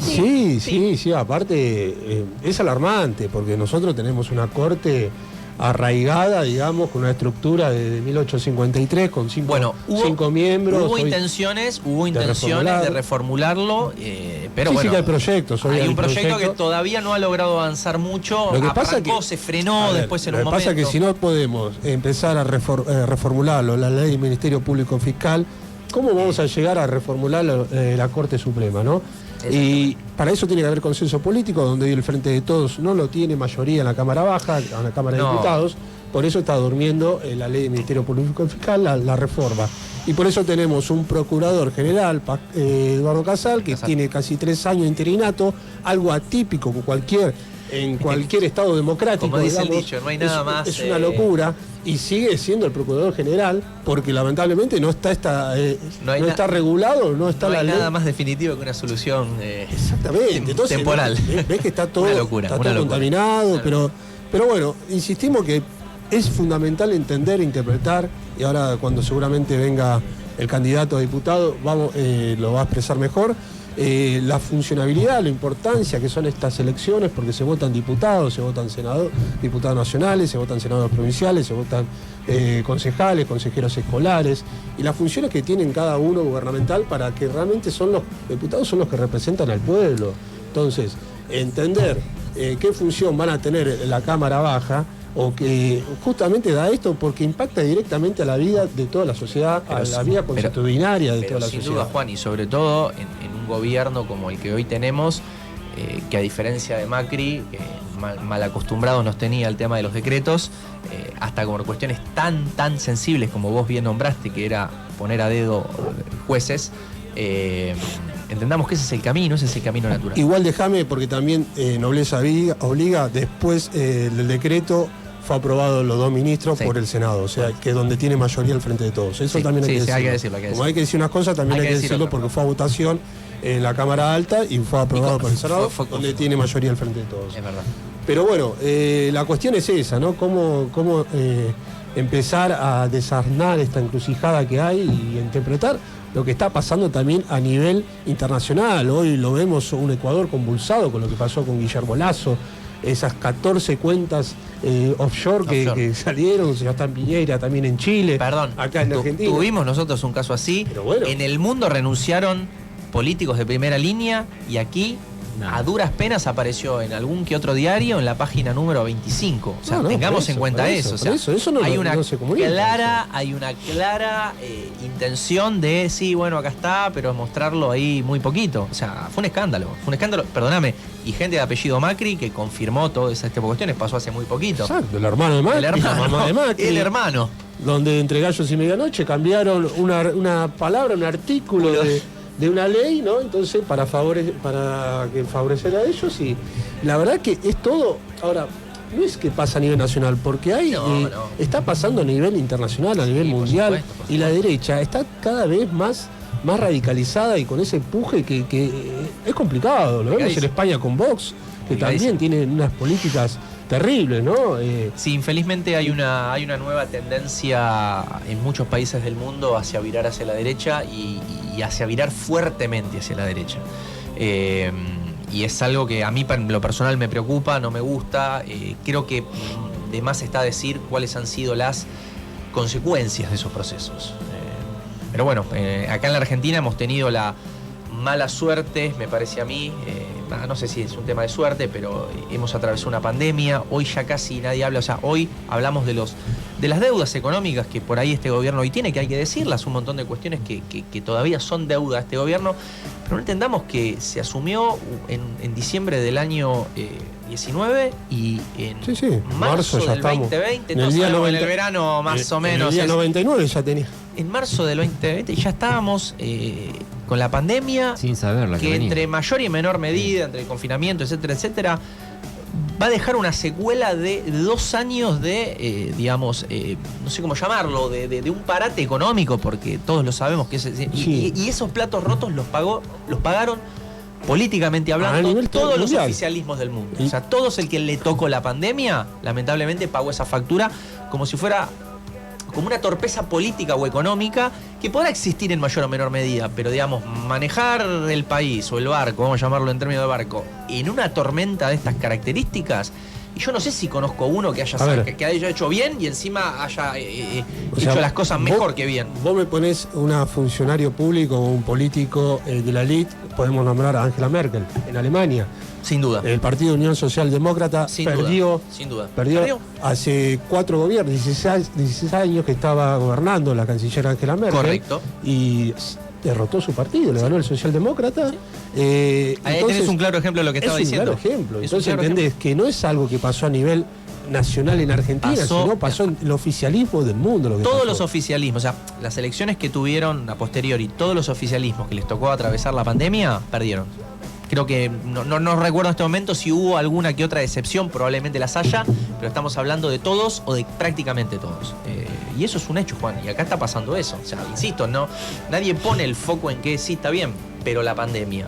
Sí, aparte es alarmante, porque nosotros tenemos una corte arraigada, digamos, con una estructura de 1853, con cinco miembros. Hubo intenciones de reformularlo, pero sí, bueno, sí que hay proyectos. Hay un proyecto que todavía no ha logrado avanzar mucho. Lo que pasa es que se frenó después en un momento. Lo que pasa es que si no podemos empezar a reformularlo, la ley del Ministerio Público Fiscal, ¿cómo vamos a llegar a reformular la Corte Suprema, no? Y para eso tiene que haber consenso político, donde hoy el Frente de Todos no lo tiene mayoría en la Cámara Baja, en la Cámara de Diputados. Por eso está durmiendo la ley del Ministerio Público Fiscal, la reforma. Y por eso tenemos un procurador general, Eduardo Casal, que tiene casi 3 años de interinato, algo atípico en cualquier estado democrático. Como dice el dicho, no hay nada más. Es una locura. Y sigue siendo el procurador general, porque lamentablemente no está está regulado, no está la ley. No hay nada más definitivo que una solución exactamente. Entonces, temporal. Ves que está todo, una locura, contaminado, pero bueno, insistimos que es fundamental entender, interpretar, y ahora cuando seguramente venga el candidato a diputado, lo va a expresar mejor. La funcionabilidad, la importancia que son estas elecciones, porque se votan diputados, se votan senadores, diputados nacionales, se votan senadores provinciales, se votan concejales, consejeros escolares, y las funciones que tienen cada uno gubernamental para que realmente los diputados son los que representan al pueblo. Entonces, entender qué función van a tener la Cámara Baja, o que justamente da esto porque impacta directamente a la vida de toda la sociedad, a la vida constitucionaria de toda la sociedad. Sin duda, Juan, y sobre todo en un gobierno como el que hoy tenemos, que a diferencia de Macri, que mal acostumbrados nos tenía al tema de los decretos, hasta con cuestiones tan sensibles como vos bien nombraste, que era poner a dedo jueces, entendamos que ese es el camino natural. Igual déjame, porque también nobleza obliga, después del decreto fue aprobado los 2 ministros por el Senado, o sea, que donde tiene mayoría el Frente de Todos. Eso también hay que decirlo. Como hay que decir unas cosas, también hay que decirlo porque fue a votación en la Cámara Alta y fue aprobado por el Senado, donde tiene mayoría el Frente de Todos. Es verdad. Pero bueno, la cuestión es esa, ¿no? Cómo empezar a desarmar esta encrucijada que hay y interpretar lo que está pasando también a nivel internacional. Hoy lo vemos un Ecuador convulsado con lo que pasó con Guillermo Lasso, esas 14 cuentas offshore que salieron, ya está en Piñera, también en Chile, acá en Argentina. Tuvimos nosotros un caso así. Pero bueno, en el mundo renunciaron políticos de primera línea y aquí a duras penas apareció en algún que otro diario en la página número 25. O sea, tengamos en cuenta eso. Hay una clara intención de, sí, bueno, acá está, pero mostrarlo ahí muy poquito. O sea, fue un escándalo, perdóname. Y gente de apellido Macri que confirmó todas estas cuestiones, pasó hace muy poquito. Exacto, el hermano de Macri, la mamá de Macri. El hermano. Donde entre gallos y medianoche cambiaron una palabra, un artículo de una ley, ¿no? Entonces, para que favorecer a ellos, y la verdad que es todo. Ahora, no es que pasa a nivel nacional, porque está pasando a nivel internacional, a nivel mundial, por supuesto. Y la derecha está cada vez más radicalizada y con ese empuje que es complicado. Lo vemos en España con Vox, que también tiene unas políticas terribles, ¿no? Sí, infelizmente hay una nueva tendencia en muchos países del mundo hacia virar hacia la derecha y hacia virar fuertemente hacia la derecha. Y es algo que a mí en lo personal me preocupa, no me gusta. Creo que de más está decir cuáles han sido las consecuencias de esos procesos. Pero bueno, acá en la Argentina hemos tenido la mala suerte, me parece a mí, no sé si es un tema de suerte, pero hemos atravesado una pandemia, hoy ya casi nadie habla, o sea, hoy hablamos de las deudas económicas que por ahí este gobierno hoy tiene, que hay que decirlas, un montón de cuestiones que todavía son deuda de este gobierno, pero no entendamos que se asumió en diciembre del año 19 y en marzo ya del estamos. 2020, en el, entonces día en el verano más o menos. En el día 99 ya tenía. En marzo del 2020 ya estábamos con la pandemia, sin saber la que entre mayor y menor medida, entre el confinamiento, etcétera, etcétera, va a dejar una secuela de 2 años de, digamos, no sé cómo llamarlo, de un parate económico, porque todos lo sabemos que y esos platos rotos los pagaron políticamente hablando todos los oficialismos del mundo. O sea, todos el que le tocó la pandemia, lamentablemente pagó esa factura como si fuera como una torpeza política o económica que podrá existir en mayor o menor medida, pero digamos, manejar el país o el barco, vamos a llamarlo en términos de barco, en una tormenta de estas características, y yo no sé si conozco uno que haya hecho bien y encima haya hecho las cosas mejor que bien. Vos me ponés una funcionario público o un político de la elite, podemos nombrar a Angela Merkel, en Alemania. Sin duda. El Partido Unión Socialdemócrata perdió hace 4 gobiernos, 16 años que estaba gobernando la canciller Angela Merkel. Correcto. Y derrotó su partido, le ganó el socialdemócrata. Sí. Ahí tenés un claro ejemplo de lo que estaba diciendo. Es un claro ejemplo. Entonces entendés que no es algo que pasó a nivel nacional en Argentina, sino pasó en el oficialismo del mundo. Todos los oficialismos, o sea, las elecciones que tuvieron a posteriori, todos los oficialismos que les tocó atravesar la pandemia, perdieron. Creo que no recuerdo en este momento si hubo alguna que otra excepción, probablemente las haya, pero estamos hablando de todos o de prácticamente todos. Y eso es un hecho, Juan, y acá está pasando eso. O sea, insisto, nadie pone el foco en que sí está bien, pero la pandemia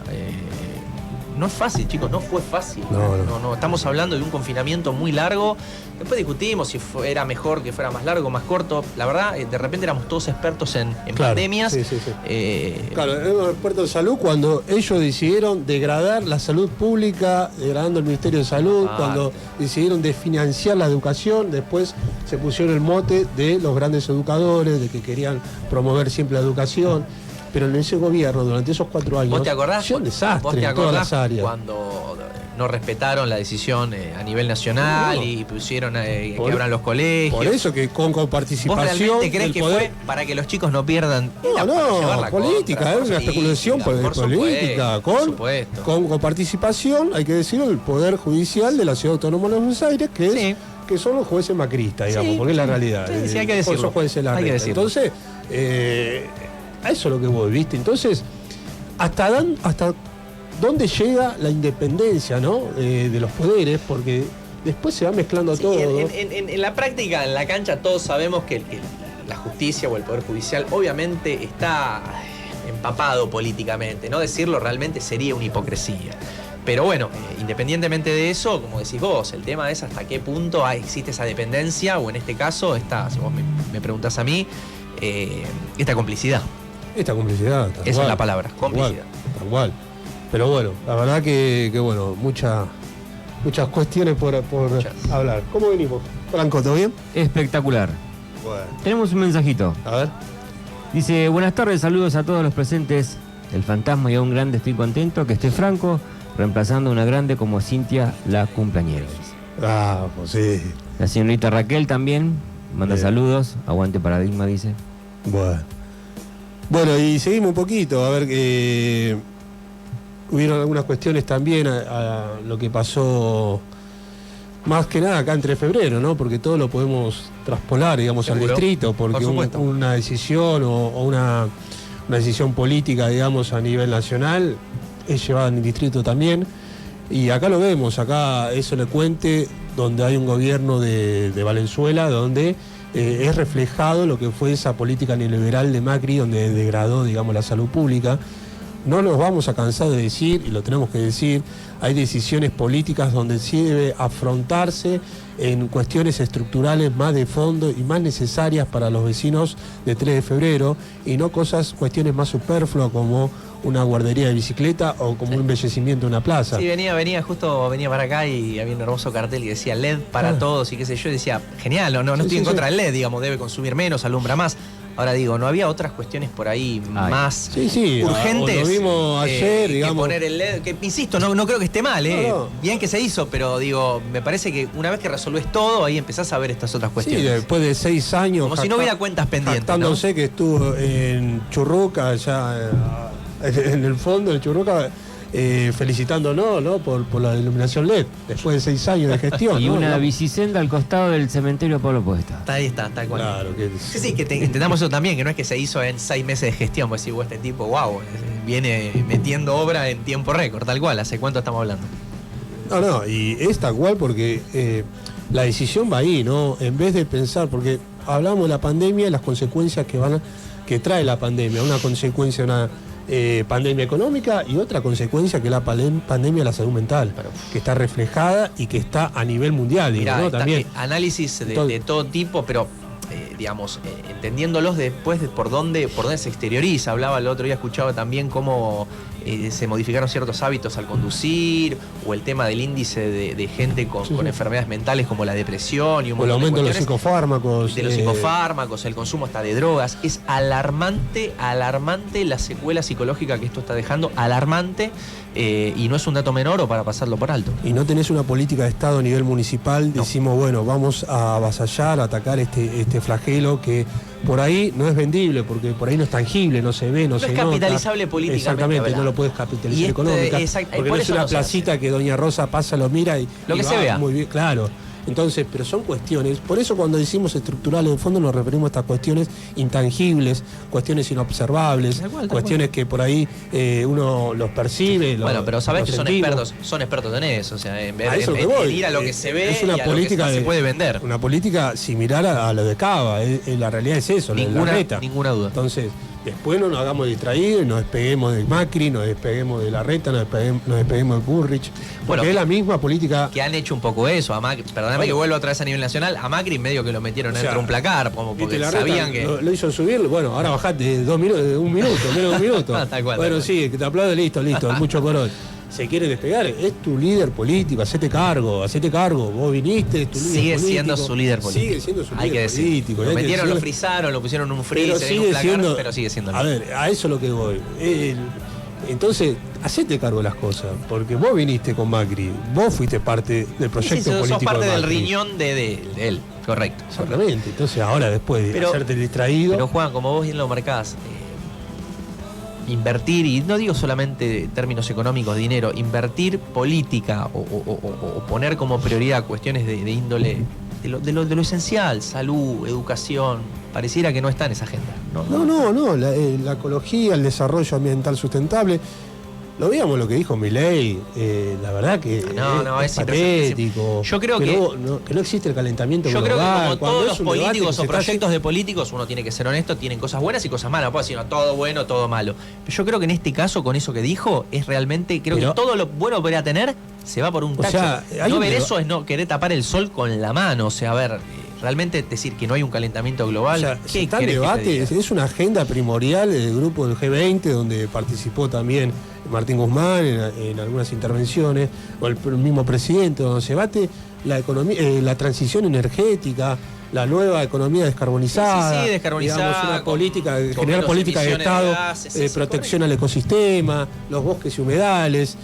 no es fácil, chicos, no fue fácil. No, estamos hablando de un confinamiento muy largo. Después discutimos si era mejor que fuera más largo o más corto. La verdad, de repente éramos todos expertos en pandemias. Sí. Claro, éramos expertos en salud cuando ellos decidieron degradar la salud pública, degradando el Ministerio de Salud, cuando decidieron desfinanciar la educación, después se pusieron el mote de los grandes educadores, de que querían promover siempre la educación. Pero en ese gobierno, durante esos 4 años, ¿vos te acordás? fue un desastre en todas las áreas. Cuando no respetaron la decisión a nivel nacional y pusieron que abran los colegios? Por eso que con coparticipación. ¿Vos realmente crees que fue para que los chicos no pierdan? Política, es una especulación política. Con coparticipación, hay que decirlo, el Poder Judicial de la Ciudad Autónoma de Buenos Aires, que son los jueces macristas, digamos, porque es la realidad. Sí, hay que decirlo. Esos jueces la reta. Entonces, a eso es lo que vos viste. Entonces, ¿hasta dónde llega la independencia, de los poderes? Porque después se va mezclando todo. En la práctica, en la cancha, todos sabemos que la justicia o el Poder Judicial obviamente está empapado políticamente. No decirlo realmente sería una hipocresía. Pero bueno, independientemente de eso, como decís vos, el tema es hasta qué punto existe esa dependencia, o en este caso, si vos me preguntás a mí, esta complicidad. Esta complicidad. Esa es la palabra, complicidad. Tal cual. Pero bueno, la verdad que bueno, muchas cuestiones por hablar. ¿Cómo venimos? Franco, ¿todo bien? Espectacular. Bueno. Tenemos un mensajito. A ver. Dice, buenas tardes, saludos a todos los presentes. El fantasma y a un grande estoy contento que esté Franco, reemplazando a una grande como Cintia, la cumpleañera. Ah, pues sí. La señorita Raquel también manda saludos. Aguante Paradigma, dice. Bueno, y seguimos un poquito, a ver que hubieron algunas cuestiones también a lo que pasó más que nada acá entre febrero, ¿no? Porque todo lo podemos traspolar, digamos, al distrito, porque una decisión o una decisión política, digamos, a nivel nacional es llevada en el distrito también. Y acá lo vemos, acá es Elocuente, donde hay un gobierno de Valenzuela, donde es reflejado lo que fue esa política neoliberal de Macri, donde degradó, digamos, la salud pública. No nos vamos a cansar de decir, y lo tenemos que decir, hay decisiones políticas donde sí debe afrontarse en cuestiones estructurales más de fondo y más necesarias para los vecinos de 3 de febrero, y no cuestiones más superfluas como una guardería de bicicleta o como un embellecimiento de una plaza. Sí, venía para acá y había un hermoso cartel que decía LED para todos y qué sé yo, y decía, genial, no estoy en contra del LED, digamos, debe consumir menos, alumbra más. Ahora digo, ¿no había otras cuestiones por ahí más urgentes? Lo vimos ayer, digamos. Que poner el LED, que insisto, no creo que esté mal, No. Bien que se hizo, pero digo, me parece que una vez que resolvés todo, ahí empezás a ver estas otras cuestiones. Sí, después de 6 años. Como si no hubiera cuentas pendientes. Jactándose que estuvo en Churruca, allá en el fondo de Churruca, felicitándonos, ¿no? Por la iluminación LED, después de 6 años de gestión. Y ¿no? una bicicenda al costado del cementerio Pablo Puesta. Ahí está, tal cual. Claro, que Sí, que entendamos eso también, que no es que se hizo en 6 meses de gestión, pues si este tipo, wow, viene metiendo obra en tiempo récord, tal cual. ¿Hace cuánto estamos hablando? No, y es tal cual porque la decisión va ahí, ¿no? En vez de pensar, porque hablamos de la pandemia y las consecuencias que trae la pandemia, una consecuencia, una pandemia económica y otra consecuencia que es la pandemia de la salud mental, que está reflejada y que está a nivel mundial, Mirá, ¿no? También. Análisis de todo tipo, pero digamos, entendiéndolos después de por dónde se exterioriza. Hablaba el otro día, escuchaba también cómo se modificaron ciertos hábitos al conducir, o el tema del índice de gente con enfermedades mentales como la depresión y un O el montón aumento de los cuestiones. psicofármacos. De los psicofármacos, el consumo hasta de drogas. Es alarmante la secuela psicológica que esto está dejando, alarmante, y no es un dato menor o para pasarlo por alto. Y no tenés una política de Estado a nivel municipal, decimos, bueno, vamos a avasallar, a atacar este flagelo que por ahí no es vendible, porque por ahí no es tangible, no se ve, no se nota. No es capitalizable políticamente. Exactamente, no lo puedes capitalizar económica. Porque no es una placita que Doña Rosa pasa, lo mira y lo que se vea. Muy bien, claro. Entonces, pero son cuestiones, por eso cuando decimos estructurales, en fondo nos referimos a estas cuestiones intangibles, cuestiones inobservables, cuestiones que por ahí uno los percibe. Bueno, pero sabés que son expertos en eso, o sea, en vez de ir a lo que se ve es una y a política lo que se puede vender. Una política similar a lo de Cava, la realidad es eso, ninguna duda. Entonces, después no nos hagamos distraídos y nos despeguemos de Macri, nos despeguemos de Larreta, nos despeguemos de Bullrich, porque es la misma política. Que han hecho un poco eso, a Macri, perdóname que vuelva otra vez a nivel nacional, a Macri medio que lo metieron dentro de un placar, como porque sabían que... Lo hizo subir, bueno, ahora bajate 2 minutos, menos de 1 minuto. Tal cual, bueno, sí, que te aplaude, listo, mucho por hoy. Se quiere despegar, es tu líder político, hacete cargo, vos viniste, es tu líder sigue político. Siendo su líder político. Sigue siendo su hay líder político. Lo metieron, lo frizaron, lo pusieron en un freezer, en un placar, pero sigue siendo. A ver, a eso es lo que voy. Entonces, hacete cargo de las cosas, porque vos viniste con Macri, vos fuiste parte del proyecto político. Sos parte de del riñón de él, correcto. Exactamente, entonces ahora después de hacerte distraído. Pero Juan, como vos bien lo marcás, invertir, y no digo solamente términos económicos, dinero, invertir política o poner como prioridad cuestiones de índole de lo esencial, salud, educación, pareciera que no está en esa agenda. No, la ecología, el desarrollo ambiental sustentable. Lo veíamos lo que dijo Milei, la verdad que es patético. Yo creo que no existe el calentamiento global. Yo creo que como todos los políticos o proyectos de políticos, uno tiene que ser honesto, tienen cosas buenas y cosas malas, no puedo decir todo bueno, todo malo. Pero yo creo que en este caso, con eso que dijo, es realmente, que todo lo bueno que podría tener se va por un tacho. No ver eso es no querer tapar el sol con la mano, o sea, a ver... Realmente decir que no hay un calentamiento global. O sea, está en debate, es una agenda primordial del grupo del G20, donde participó también Martín Guzmán en algunas intervenciones, o el mismo presidente, donde se debate la economía, la transición energética, la nueva economía descarbonizada, sí, descarbonizada, digamos, una política, generar política de Estado, protección al ecosistema, los bosques y humedales,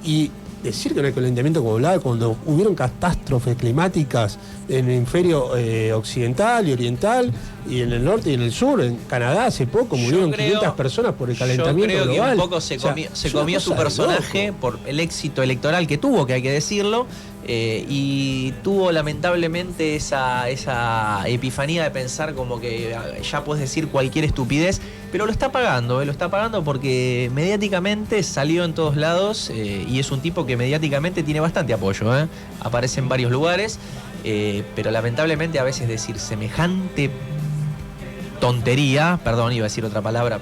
y decir que no hay calentamiento global cuando hubieron catástrofes climáticas en el hemisferio occidental y oriental, y en el norte y en el sur, en Canadá hace poco murieron 500 personas por el calentamiento global. Yo creo que un poco se comió su personaje por el éxito electoral que tuvo, que hay que decirlo, y tuvo lamentablemente esa epifanía de pensar como que ya puedes decir cualquier estupidez, pero lo está pagando porque mediáticamente salió en todos lados, y es un tipo que mediáticamente tiene bastante apoyo, aparece en varios lugares, pero lamentablemente a veces decir semejante tontería, perdón, iba a decir otra palabra,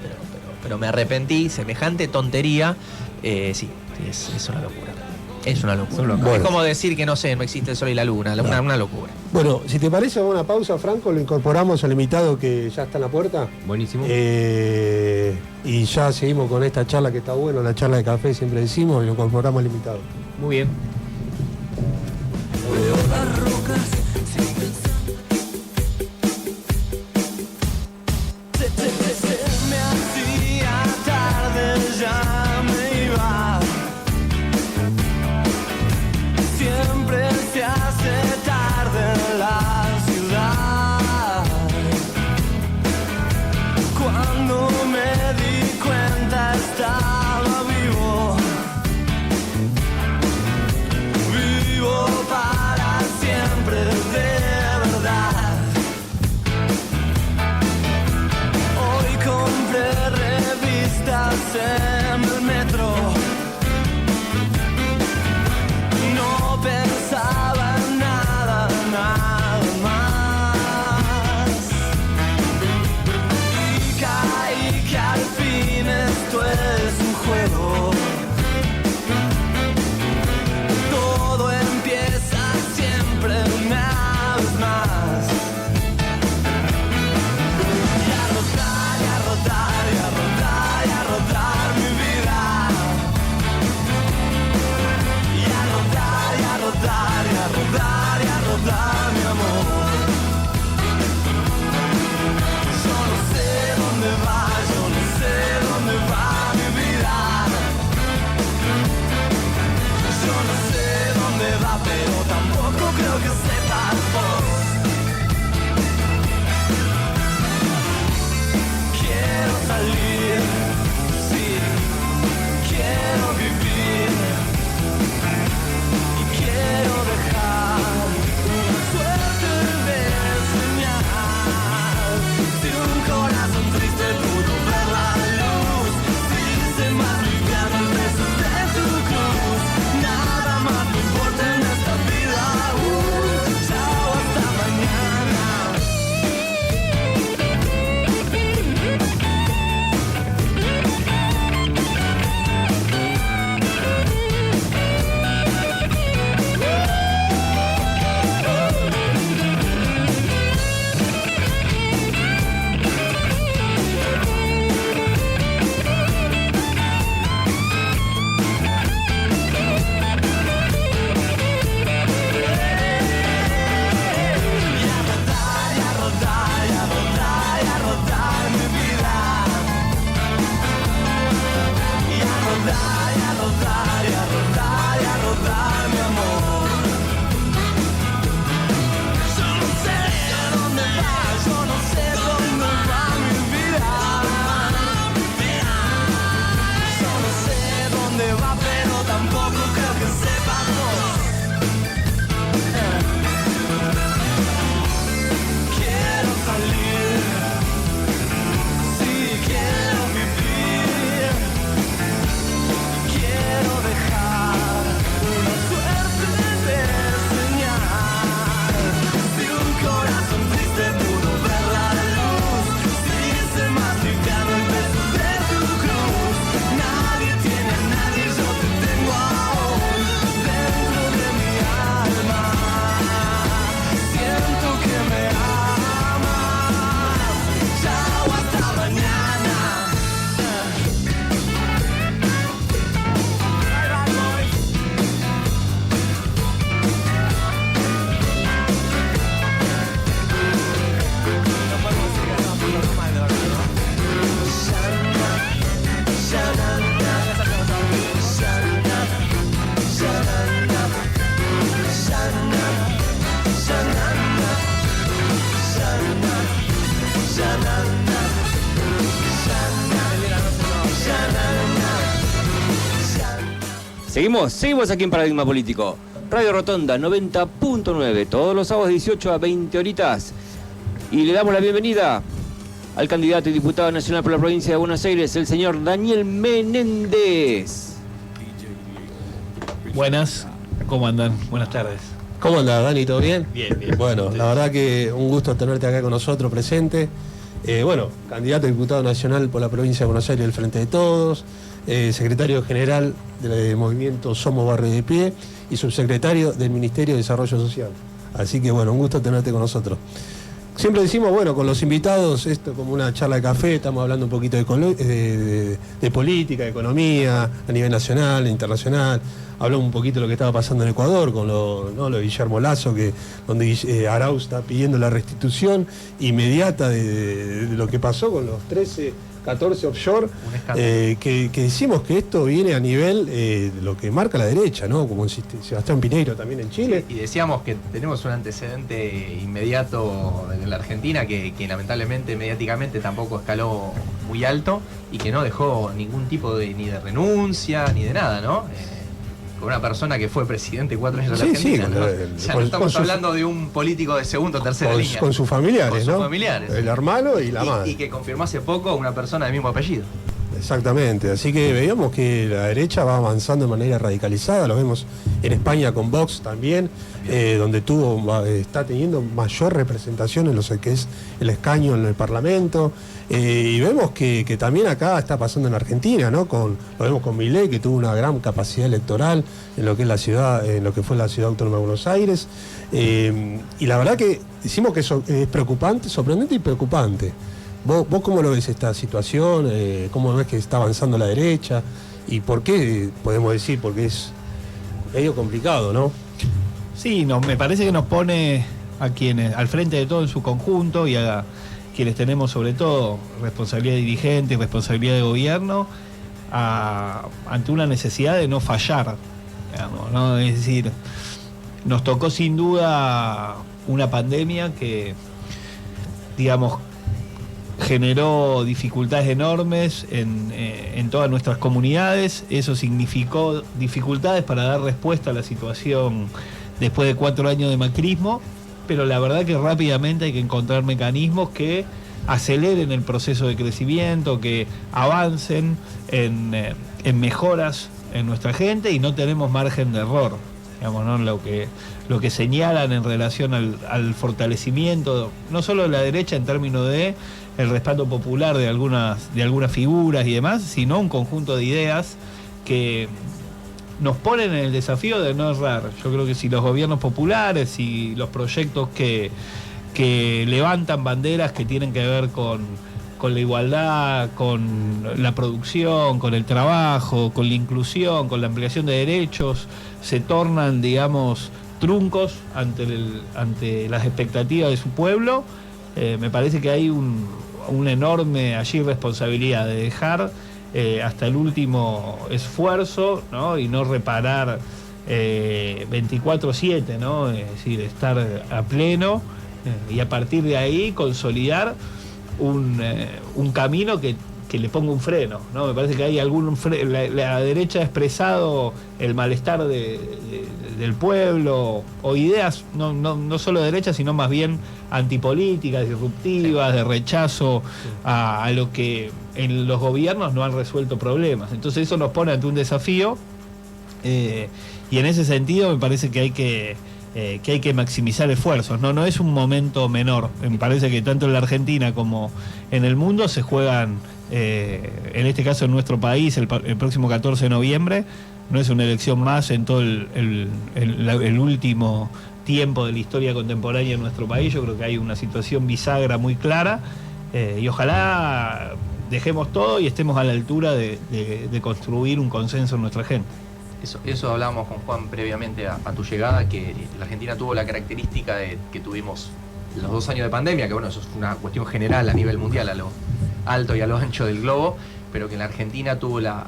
pero me arrepentí, semejante tontería, sí, es una locura. Es una locura. Bueno. Es como decir que no existe el sol y la luna, una locura. Bueno, si te parece, vamos a una pausa, Franco, lo incorporamos al invitado que ya está en la puerta. Buenísimo. Y ya seguimos con esta charla que está buena, la charla de café, siempre decimos, y lo incorporamos al invitado. Muy bien. va, pero tampoco creo que sepas vos. Quiero salir, sí, quiero vivir y quiero dejar una suerte de señal. Si un corazón triste pudo ver la luz, si se más liviano el peso de tu cruz, nada más me importa en esta vida. Chao, hasta mañana. Seguimos aquí en Paradigma Político. Radio Rotonda 90.9, todos los sábados 18 a 20 horitas. Y le damos la bienvenida al candidato y diputado nacional por la provincia de Buenos Aires, el señor Daniel Menéndez. Buenas, ¿cómo andan? Buenas tardes. ¿Cómo andás, Dani? ¿Todo bien? Bien, bien. Bueno, la verdad que un gusto tenerte acá con nosotros presente. Candidato a diputado nacional por la provincia de Buenos Aires del Frente de Todos, secretario general del movimiento Somos Barrio de Pie y subsecretario del Ministerio de Desarrollo Social. Así que un gusto tenerte con nosotros. Siempre decimos, con los invitados, esto como una charla de café, estamos hablando un poquito de política, de economía, a nivel nacional, internacional. Hablamos un poquito de lo que estaba pasando en Ecuador, con lo de Guillermo Lasso, donde Arauz está pidiendo la restitución inmediata de lo que pasó con los 14 offshore, que decimos que esto viene a nivel de lo que marca la derecha, ¿no? Como Sebastián Pineiro también en Chile. Sí, y decíamos que tenemos un antecedente inmediato en la Argentina que lamentablemente mediáticamente tampoco escaló muy alto y que no dejó ningún tipo ni de renuncia ni de nada, ¿no? Con una persona que fue presidente 4 años de la Argentina, ¿no? Ya no estamos hablando de un político de segunda o tercera línea. Con sus familiares, ¿no? Con sus familiares. El hermano y la madre. Y que confirmó hace poco una persona del mismo apellido. Exactamente, así que veíamos que la derecha va avanzando de manera radicalizada, lo vemos en España con Vox también, donde está teniendo mayor representación en lo que es el escaño en el Parlamento, y vemos que también acá está pasando en Argentina, ¿no? Lo vemos con Milei, que tuvo una gran capacidad electoral en lo que es la ciudad, en lo que fue la ciudad autónoma de Buenos Aires, y la verdad que decimos que es preocupante, sorprendente y preocupante. ¿Vos cómo lo ves esta situación? ¿Cómo ves que está avanzando la derecha? ¿Y por qué, podemos decir? Porque es medio complicado, ¿no? Sí, me parece que nos pone a quienes, al frente de todo en su conjunto y a quienes tenemos sobre todo responsabilidad de dirigentes, responsabilidad de gobierno, ante una necesidad de no fallar, digamos, ¿no? Es decir, nos tocó sin duda una pandemia que, digamos, generó dificultades enormes en todas nuestras comunidades. Eso significó dificultades para dar respuesta a la situación después de 4 años de macrismo, pero la verdad que rápidamente hay que encontrar mecanismos que aceleren el proceso de crecimiento, que avancen en mejoras en nuestra gente, y no tenemos margen de error. Digamos, ¿no? Lo que señalan en relación al fortalecimiento, no solo de la derecha en términos de el respaldo popular de algunas figuras y demás, sino un conjunto de ideas que nos ponen en el desafío de no errar. Yo creo que si los gobiernos populares y los proyectos que levantan banderas que tienen que ver con la igualdad, con la producción, con el trabajo, con la inclusión, con la ampliación de derechos, se tornan, digamos, truncos ante las expectativas de su pueblo, me parece que hay una enorme allí responsabilidad de dejar hasta el último esfuerzo, ¿no? Y no reparar 24/7, ¿no? Es decir, estar a pleno y a partir de ahí consolidar un camino que le ponga un freno, ¿no? Me parece que hay la derecha ha expresado el malestar del pueblo, o ideas no solo de derecha, sino más bien antipolíticas, disruptivas, de rechazo a lo que en los gobiernos no han resuelto problemas. Entonces eso nos pone ante un desafío, y en ese sentido me parece que hay que maximizar esfuerzos. No es un momento menor. Me parece que tanto en la Argentina como en el mundo se juegan, en este caso en nuestro país, el próximo 14 de noviembre, no es una elección más en todo el último tiempo de la historia contemporánea en nuestro país. Yo creo que hay una situación bisagra muy clara, y ojalá dejemos todo y estemos a la altura de construir un consenso en nuestra gente. Eso hablábamos con Juan previamente a tu llegada, que la Argentina tuvo la característica de que tuvimos los 2 años de pandemia, que bueno, eso es una cuestión general a nivel mundial, a lo alto y a lo ancho del globo, pero que en la Argentina tuvo la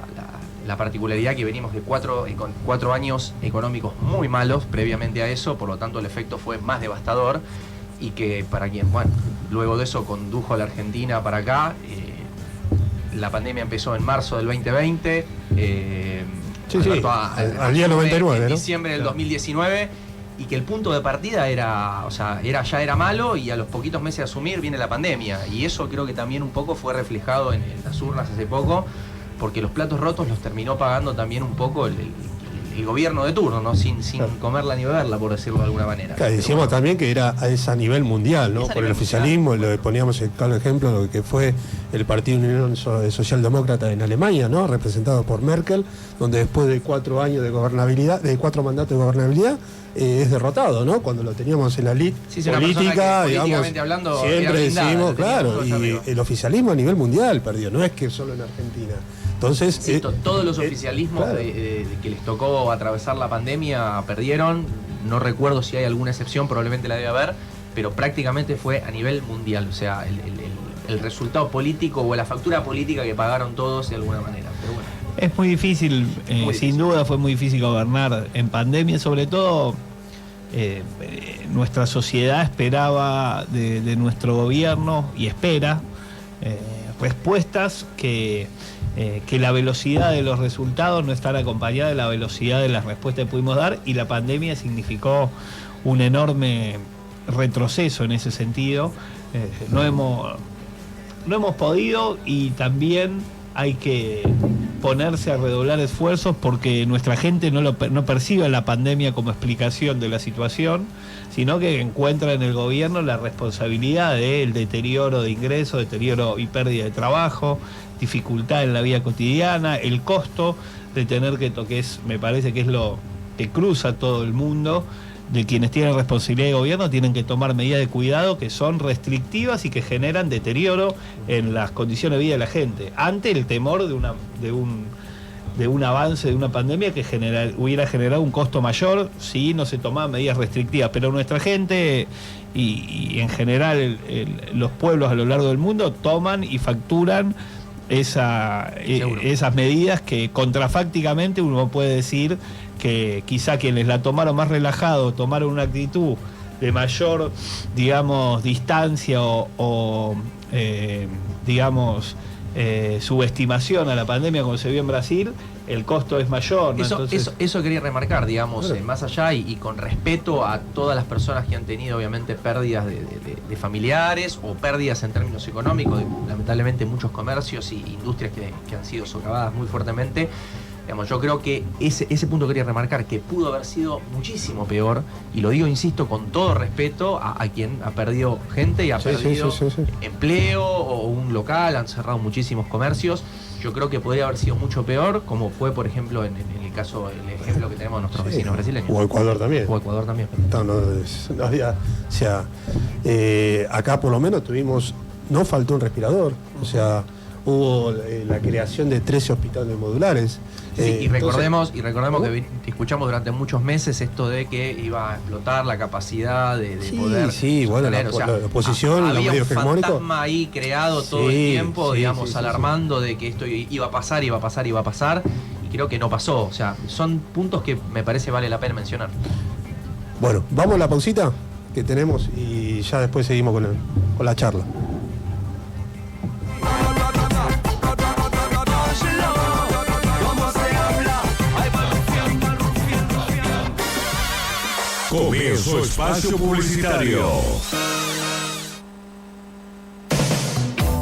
particularidad que venimos de 4 años económicos muy malos previamente a eso, por lo tanto el efecto fue más devastador, y que para quien, bueno, luego de eso condujo a la Argentina para acá, la pandemia empezó en marzo del 2020, al día 99, en diciembre del 2019, y que el punto de partida era malo, y a los poquitos meses de asumir viene la pandemia, y eso creo que también un poco fue reflejado en las urnas hace poco, porque los platos rotos los terminó pagando también un poco el gobierno de turno, ¿no? Sin comerla ni beberla, por decirlo de alguna manera. Claro, decíamos también que era a nivel mundial, ¿no? Por el oficialismo, lo poníamos el claro ejemplo, lo que fue el Partido Unión Socialdemócrata en Alemania, ¿no? Representado por Merkel, donde después de 4 años de gobernabilidad, de 4 mandatos de gobernabilidad, es derrotado, ¿no? Cuando lo teníamos en la elite política, digamos, hablando, siempre decimos, claro, y el oficialismo a nivel mundial perdió, no es que solo en Argentina. Entonces, todos los oficialismos claro, que les tocó atravesar la pandemia perdieron. No recuerdo si hay alguna excepción, probablemente la debe haber, pero prácticamente fue a nivel mundial. O sea, el resultado político o la factura política que pagaron todos de alguna manera. Pero bueno. Es muy difícil, sin duda fue muy difícil gobernar en pandemia, sobre todo nuestra sociedad esperaba de nuestro gobierno, y espera respuestas que la velocidad de los resultados no están acompañada de la velocidad de las respuestas que pudimos dar, y la pandemia significó un enorme retroceso en ese sentido. No hemos podido, y también hay que ponerse a redoblar esfuerzos porque nuestra gente no percibe la pandemia como explicación de la situación, sino que encuentra en el gobierno la responsabilidad del deterioro de ingresos, deterioro y pérdida de trabajo, dificultad en la vida cotidiana, el costo de tener que me parece que es lo que cruza todo el mundo, de quienes tienen responsabilidad de gobierno tienen que tomar medidas de cuidado que son restrictivas y que generan deterioro en las condiciones de vida de la gente, ante el temor de un avance de una pandemia que hubiera generado un costo mayor si no se tomaban medidas restrictivas. Pero nuestra gente y en general los pueblos a lo largo del mundo toman y facturan esas medidas que contrafácticamente uno puede decir que quizá quienes la tomaron más relajado, tomaron una actitud de mayor, digamos, distancia o digamos, subestimación a la pandemia como se vio en Brasil, el costo es mayor, ¿no? Eso quería remarcar, digamos, más allá y con respeto a todas las personas que han tenido obviamente pérdidas de familiares o pérdidas en términos económicos, lamentablemente muchos comercios y industrias que han sido socavadas muy fuertemente. Digamos, yo creo que ese punto quería remarcar, que pudo haber sido muchísimo peor, y lo digo, insisto, con todo respeto a quien ha perdido gente y ha perdido empleo o un local, han cerrado muchísimos comercios. Yo creo que podría haber sido mucho peor, como fue, por ejemplo, el ejemplo que tenemos nuestros vecinos brasileños. O Ecuador también. No había, o sea, acá por lo menos no faltó un respirador, o sea, hubo la creación de 13 hospitales modulares. Y recordemos que escuchamos durante muchos meses esto de que iba a explotar la capacidad de poder. Sí, bueno, la oposición, había los medios un hegemónicos. fantasma ahí creado todo el tiempo, digamos, alarmando de que esto iba a pasar, y creo que no pasó. O sea, son puntos que me parece vale la pena mencionar. Bueno, vamos a la pausita que tenemos y ya después seguimos con la charla. Comienzo espacio publicitario.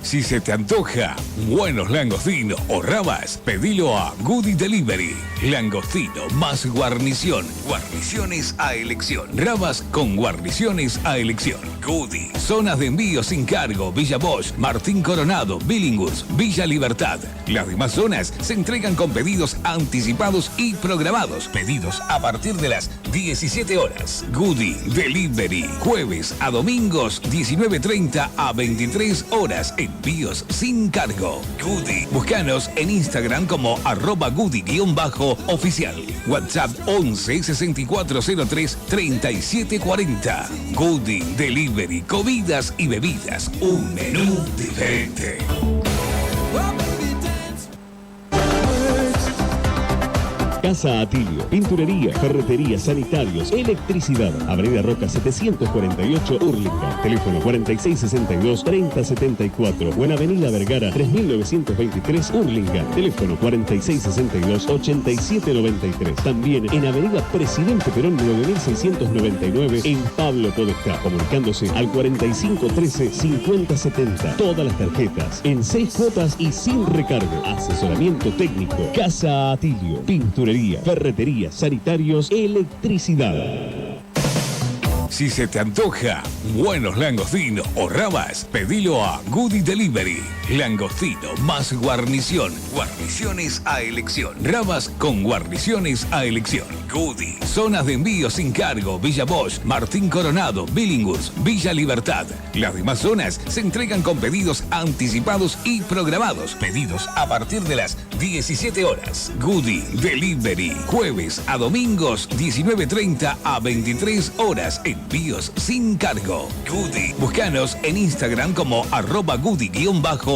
Si se te antoja buenos langostinos o rabas, pedilo a Goody Delivery. Langostino más guarnición. Guarniciones a elección. Rabas con guarniciones a elección. Goody. Zonas de envío sin cargo. Villa Bosch, Martín Coronado, Billinghurst, Villa Libertad. Las demás zonas se entregan con pedidos anticipados y programados. Pedidos a partir de las 17 horas. Goody Delivery. Jueves a domingos 19:30 a 23 horas. Envíos sin cargo. Goody. Búscanos en Instagram como @Goody_oficial. WhatsApp 11 6403 3740. Goody Delivery. Comidas y bebidas. Un menú diferente. Casa Atilio, pinturería, ferretería, sanitarios, electricidad. Avenida Roca 748, Hurlingham. Teléfono 4662-3074. O en Avenida Vergara 3923, Hurlingham. Teléfono 4662-8793. También en Avenida Presidente Perón 9699, en Pablo Podestá. Comunicándose al 4513-5070. Todas las tarjetas en 6 cuotas y sin recargo. Asesoramiento técnico. Casa Atilio, pinturería, ferretería, sanitarios, electricidad. Si se te antoja buenos langostinos o rabas, pedilo a Goody Delivery. Langostino más guarnición. Guarniciones a elección. Rabas con guarniciones a elección. Goody. Zonas de envío sin cargo. Villa Bosch, Martín Coronado, Billinghurst, Villa Libertad. Las demás zonas se entregan con pedidos anticipados y programados. Pedidos a partir de las 17 horas. Goody Delivery. Jueves a domingos 19:30 a 23 horas. Envíos sin cargo. Goody. Búscanos en Instagram como @Goody_oficial.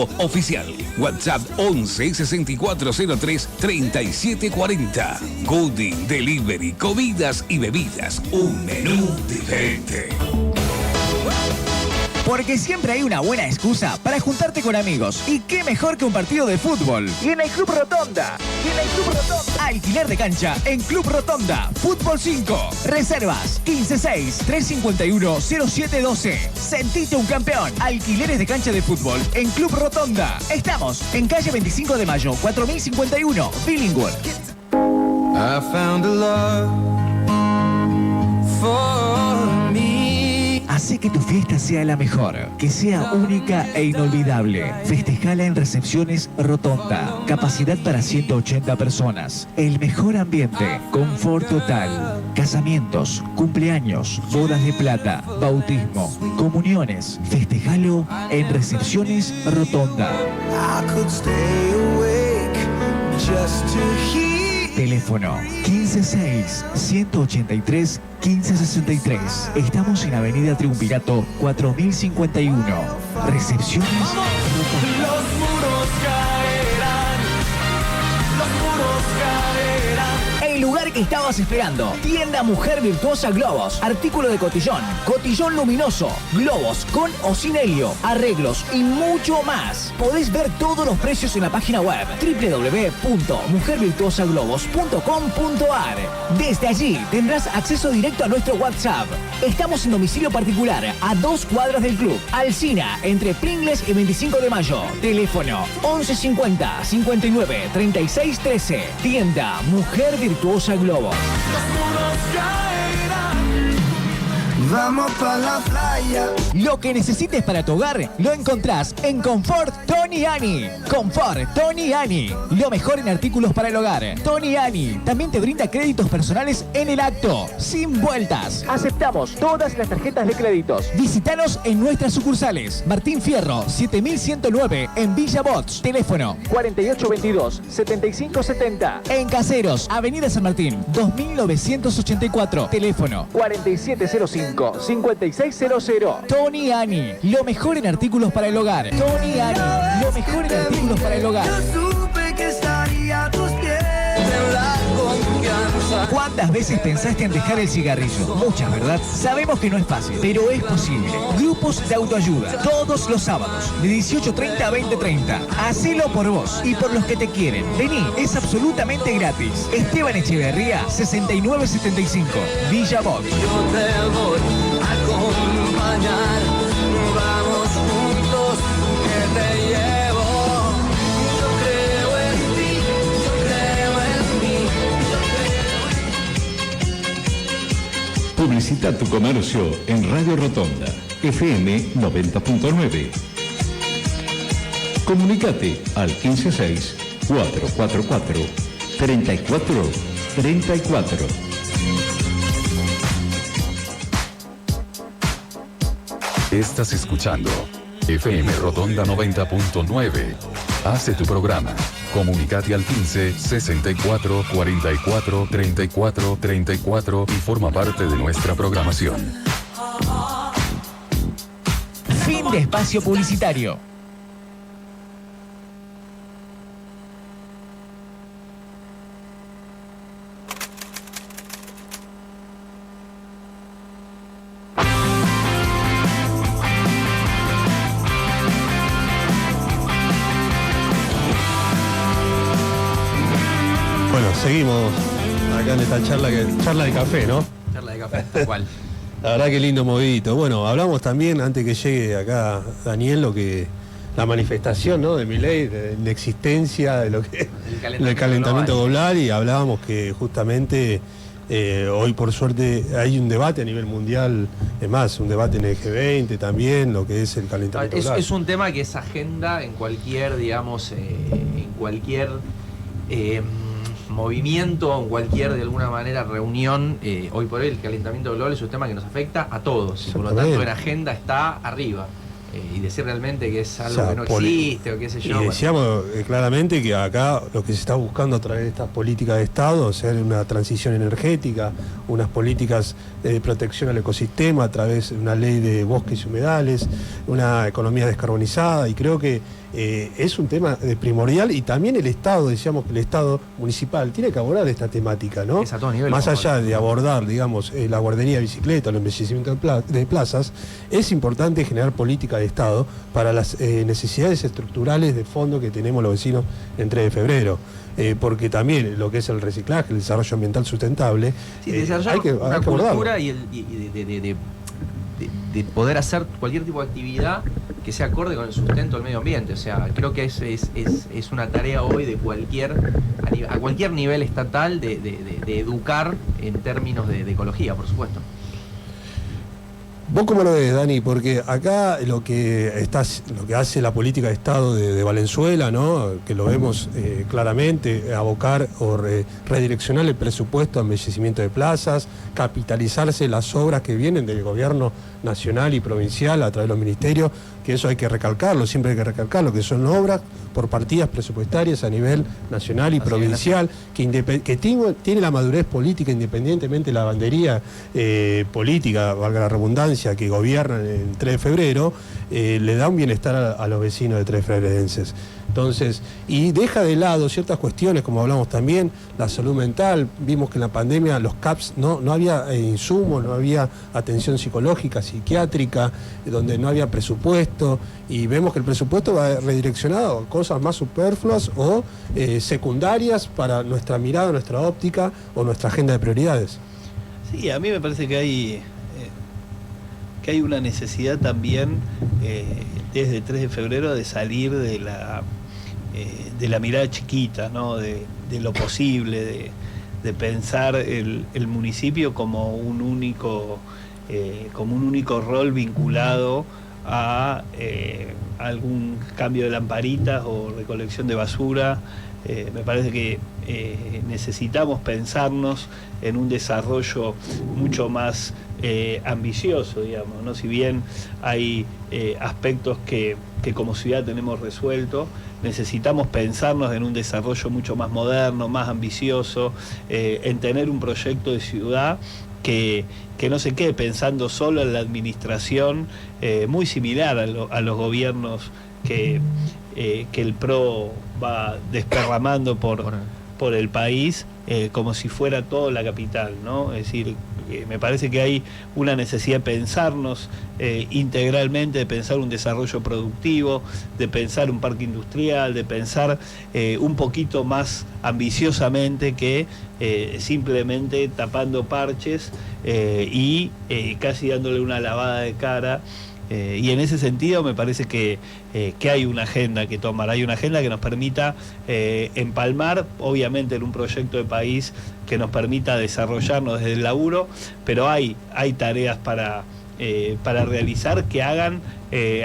WhatsApp 11 6403 3740. Goody Delivery. Comidas y bebidas. Un menú diferente. Porque siempre hay una buena excusa para juntarte con amigos. Y qué mejor que un partido de fútbol. Y en el Club Rotonda. Alquiler de cancha en Club Rotonda. Fútbol 5. Reservas 156-351-0712. Sentite un campeón. Alquileres de cancha de fútbol en Club Rotonda. Estamos en calle 25 de Mayo, 4051, Billinghurst. I found a love for me. Hace que tu fiesta sea la mejor, que sea única e inolvidable. Festejala en Recepciones Rotonda. Capacidad para 180 personas. El mejor ambiente. Confort total. Casamientos, cumpleaños, bodas de plata, bautismo, comuniones. Festejalo en Recepciones Rotonda. I could stay awake just to hear. Teléfono 156-183-1563. Estamos en Avenida Triunvirato 4051. Recepciones Rotonda. Los muros caen. estabas esperando? Tienda Mujer Virtuosa Globos. Artículo de cotillón, cotillón luminoso, globos con o sin helio, arreglos y mucho más. Podés ver todos los precios en la página web www.mujervirtuosaglobos.com.ar. Desde allí tendrás acceso directo a nuestro WhatsApp. Estamos en domicilio particular a 2 cuadras del club. Alsina, entre Pringles y 25 de mayo. Teléfono 1150 59 36 13. Tienda Mujer Virtuosa Globos. Vamos pa' la playa. Lo que necesites para tu hogar lo encontrás en Confort Tony Ani. Confort Tony Ani. Lo mejor en artículos para el hogar. Tony Ani también te brinda créditos personales en el acto, sin vueltas. Aceptamos todas las tarjetas de créditos. Visítanos en nuestras sucursales. Martín Fierro, 7109 en Villa Bots. Teléfono 4822-7570. En Caseros, Avenida San Martín, 2984. Teléfono 4705-5600. Tony Ani, lo mejor en artículos para el hogar. Tony Ani, lo mejor en artículos para el hogar. Yo supe que estaría a tus pies. En la confianza. ¿Cuántas veces pensaste en dejar el cigarrillo? Muchas, ¿verdad? Sabemos que no es fácil, pero es posible. Grupos de autoayuda, todos los sábados, de 18:30 a 20:30. Hacelo por vos y por los que te quieren. Vení, es absolutamente gratis. Esteban Echeverría, 6975, Villa Box. Yo te voy a acompañar. Vamos juntos, que te llevo. Yo creo en ti, yo creo en mí. Publicita tu comercio en Radio Rotonda, FM 90.9. Comunícate al 156-444-3434. Estás escuchando FM Rotonda 90.9. Hace tu programa. Comunicate al 15-64-44-34-34 y forma parte de nuestra programación. Fin de espacio publicitario. Seguimos acá en esta charla de café, ¿no? Charla de café, tal cual. La verdad que lindo movidito. Bueno, hablamos también, antes que llegue acá Daniel, la manifestación, ¿no? De Milei, de la existencia, de lo que del calentamiento global, y hablábamos que justamente hoy por suerte hay un debate a nivel mundial, es más, un debate en el G20 también, lo que es el calentamiento global. Es un tema que es agenda en cualquier, digamos, en cualquier movimiento, en cualquier, de alguna manera, reunión. Hoy por hoy el calentamiento global es un tema que nos afecta a todos, y por lo tanto en agenda está arriba. Y decir realmente que es algo que no existe o qué sé yo. Y decíamos claramente que acá lo que se está buscando a través de estas políticas de Estado, hacer una transición energética, unas políticas de protección al ecosistema a través de una ley de bosques y humedales, una economía descarbonizada, y creo que es un tema primordial, y también el Estado, decíamos que el Estado municipal tiene que abordar esta temática, ¿no? Es a todo nivel, más allá de abordar, digamos, la guardería de bicicleta, el embellecimiento de plazas, es importante generar política de Estado para las necesidades estructurales de fondo que tenemos los vecinos en 3 de febrero. Porque también lo que es el reciclaje, el desarrollo ambiental sustentable, hay que cultura y de poder hacer cualquier tipo de actividad que sea acorde con el sustento del medio ambiente. O sea, creo que es una tarea hoy de a cualquier nivel estatal de educar en términos de ecología, por supuesto. ¿Vos cómo lo ves, Dani? Porque acá lo que hace la política de Estado de Valenzuela, ¿no? Que lo vemos claramente, abocar o redireccionar el presupuesto a embellecimiento de plazas, capitalizarse las obras que vienen del gobierno nacional y provincial a través de los ministerios, que eso hay que recalcarlo, siempre hay que recalcarlo, que son obras por partidas presupuestarias a nivel nacional y provincial, que tiene la madurez política, independientemente de la bandería política, valga la redundancia, que gobiernan en 3 de febrero, le da un bienestar a los vecinos de 3 febrerenses. Entonces, y deja de lado ciertas cuestiones, como hablamos también, la salud mental. Vimos que en la pandemia los CAPS no había insumos, no había atención psicológica, psiquiátrica, donde no había presupuesto, y vemos que el presupuesto va redireccionado a cosas más superfluas o secundarias para nuestra mirada, nuestra óptica o nuestra agenda de prioridades. Sí, a mí me parece que hay una necesidad también desde el 3 de febrero de salir de la mirada chiquita, ¿no? de lo posible, de pensar el municipio como un único rol vinculado a algún cambio de lamparitas o recolección de basura. Me parece que necesitamos pensarnos en un desarrollo mucho más ambicioso, digamos, ¿no? Si bien hay aspectos que como ciudad tenemos resuelto, necesitamos pensarnos en un desarrollo mucho más moderno, más ambicioso, en tener un proyecto de ciudad que no se quede pensando solo en la administración, muy similar a los gobiernos que el PRO va desparramando por el país, como si fuera todo la capital, ¿no? Es decir, me parece que hay una necesidad de pensarnos integralmente, de pensar un desarrollo productivo, de pensar un parque industrial, de pensar un poquito más ambiciosamente que simplemente tapando parches y casi dándole una lavada de cara. Y en ese sentido me parece que hay una agenda que tomar, hay una agenda que nos permita empalmar, obviamente en un proyecto de país que nos permita desarrollarnos desde el laburo, pero hay tareas para realizar que hagan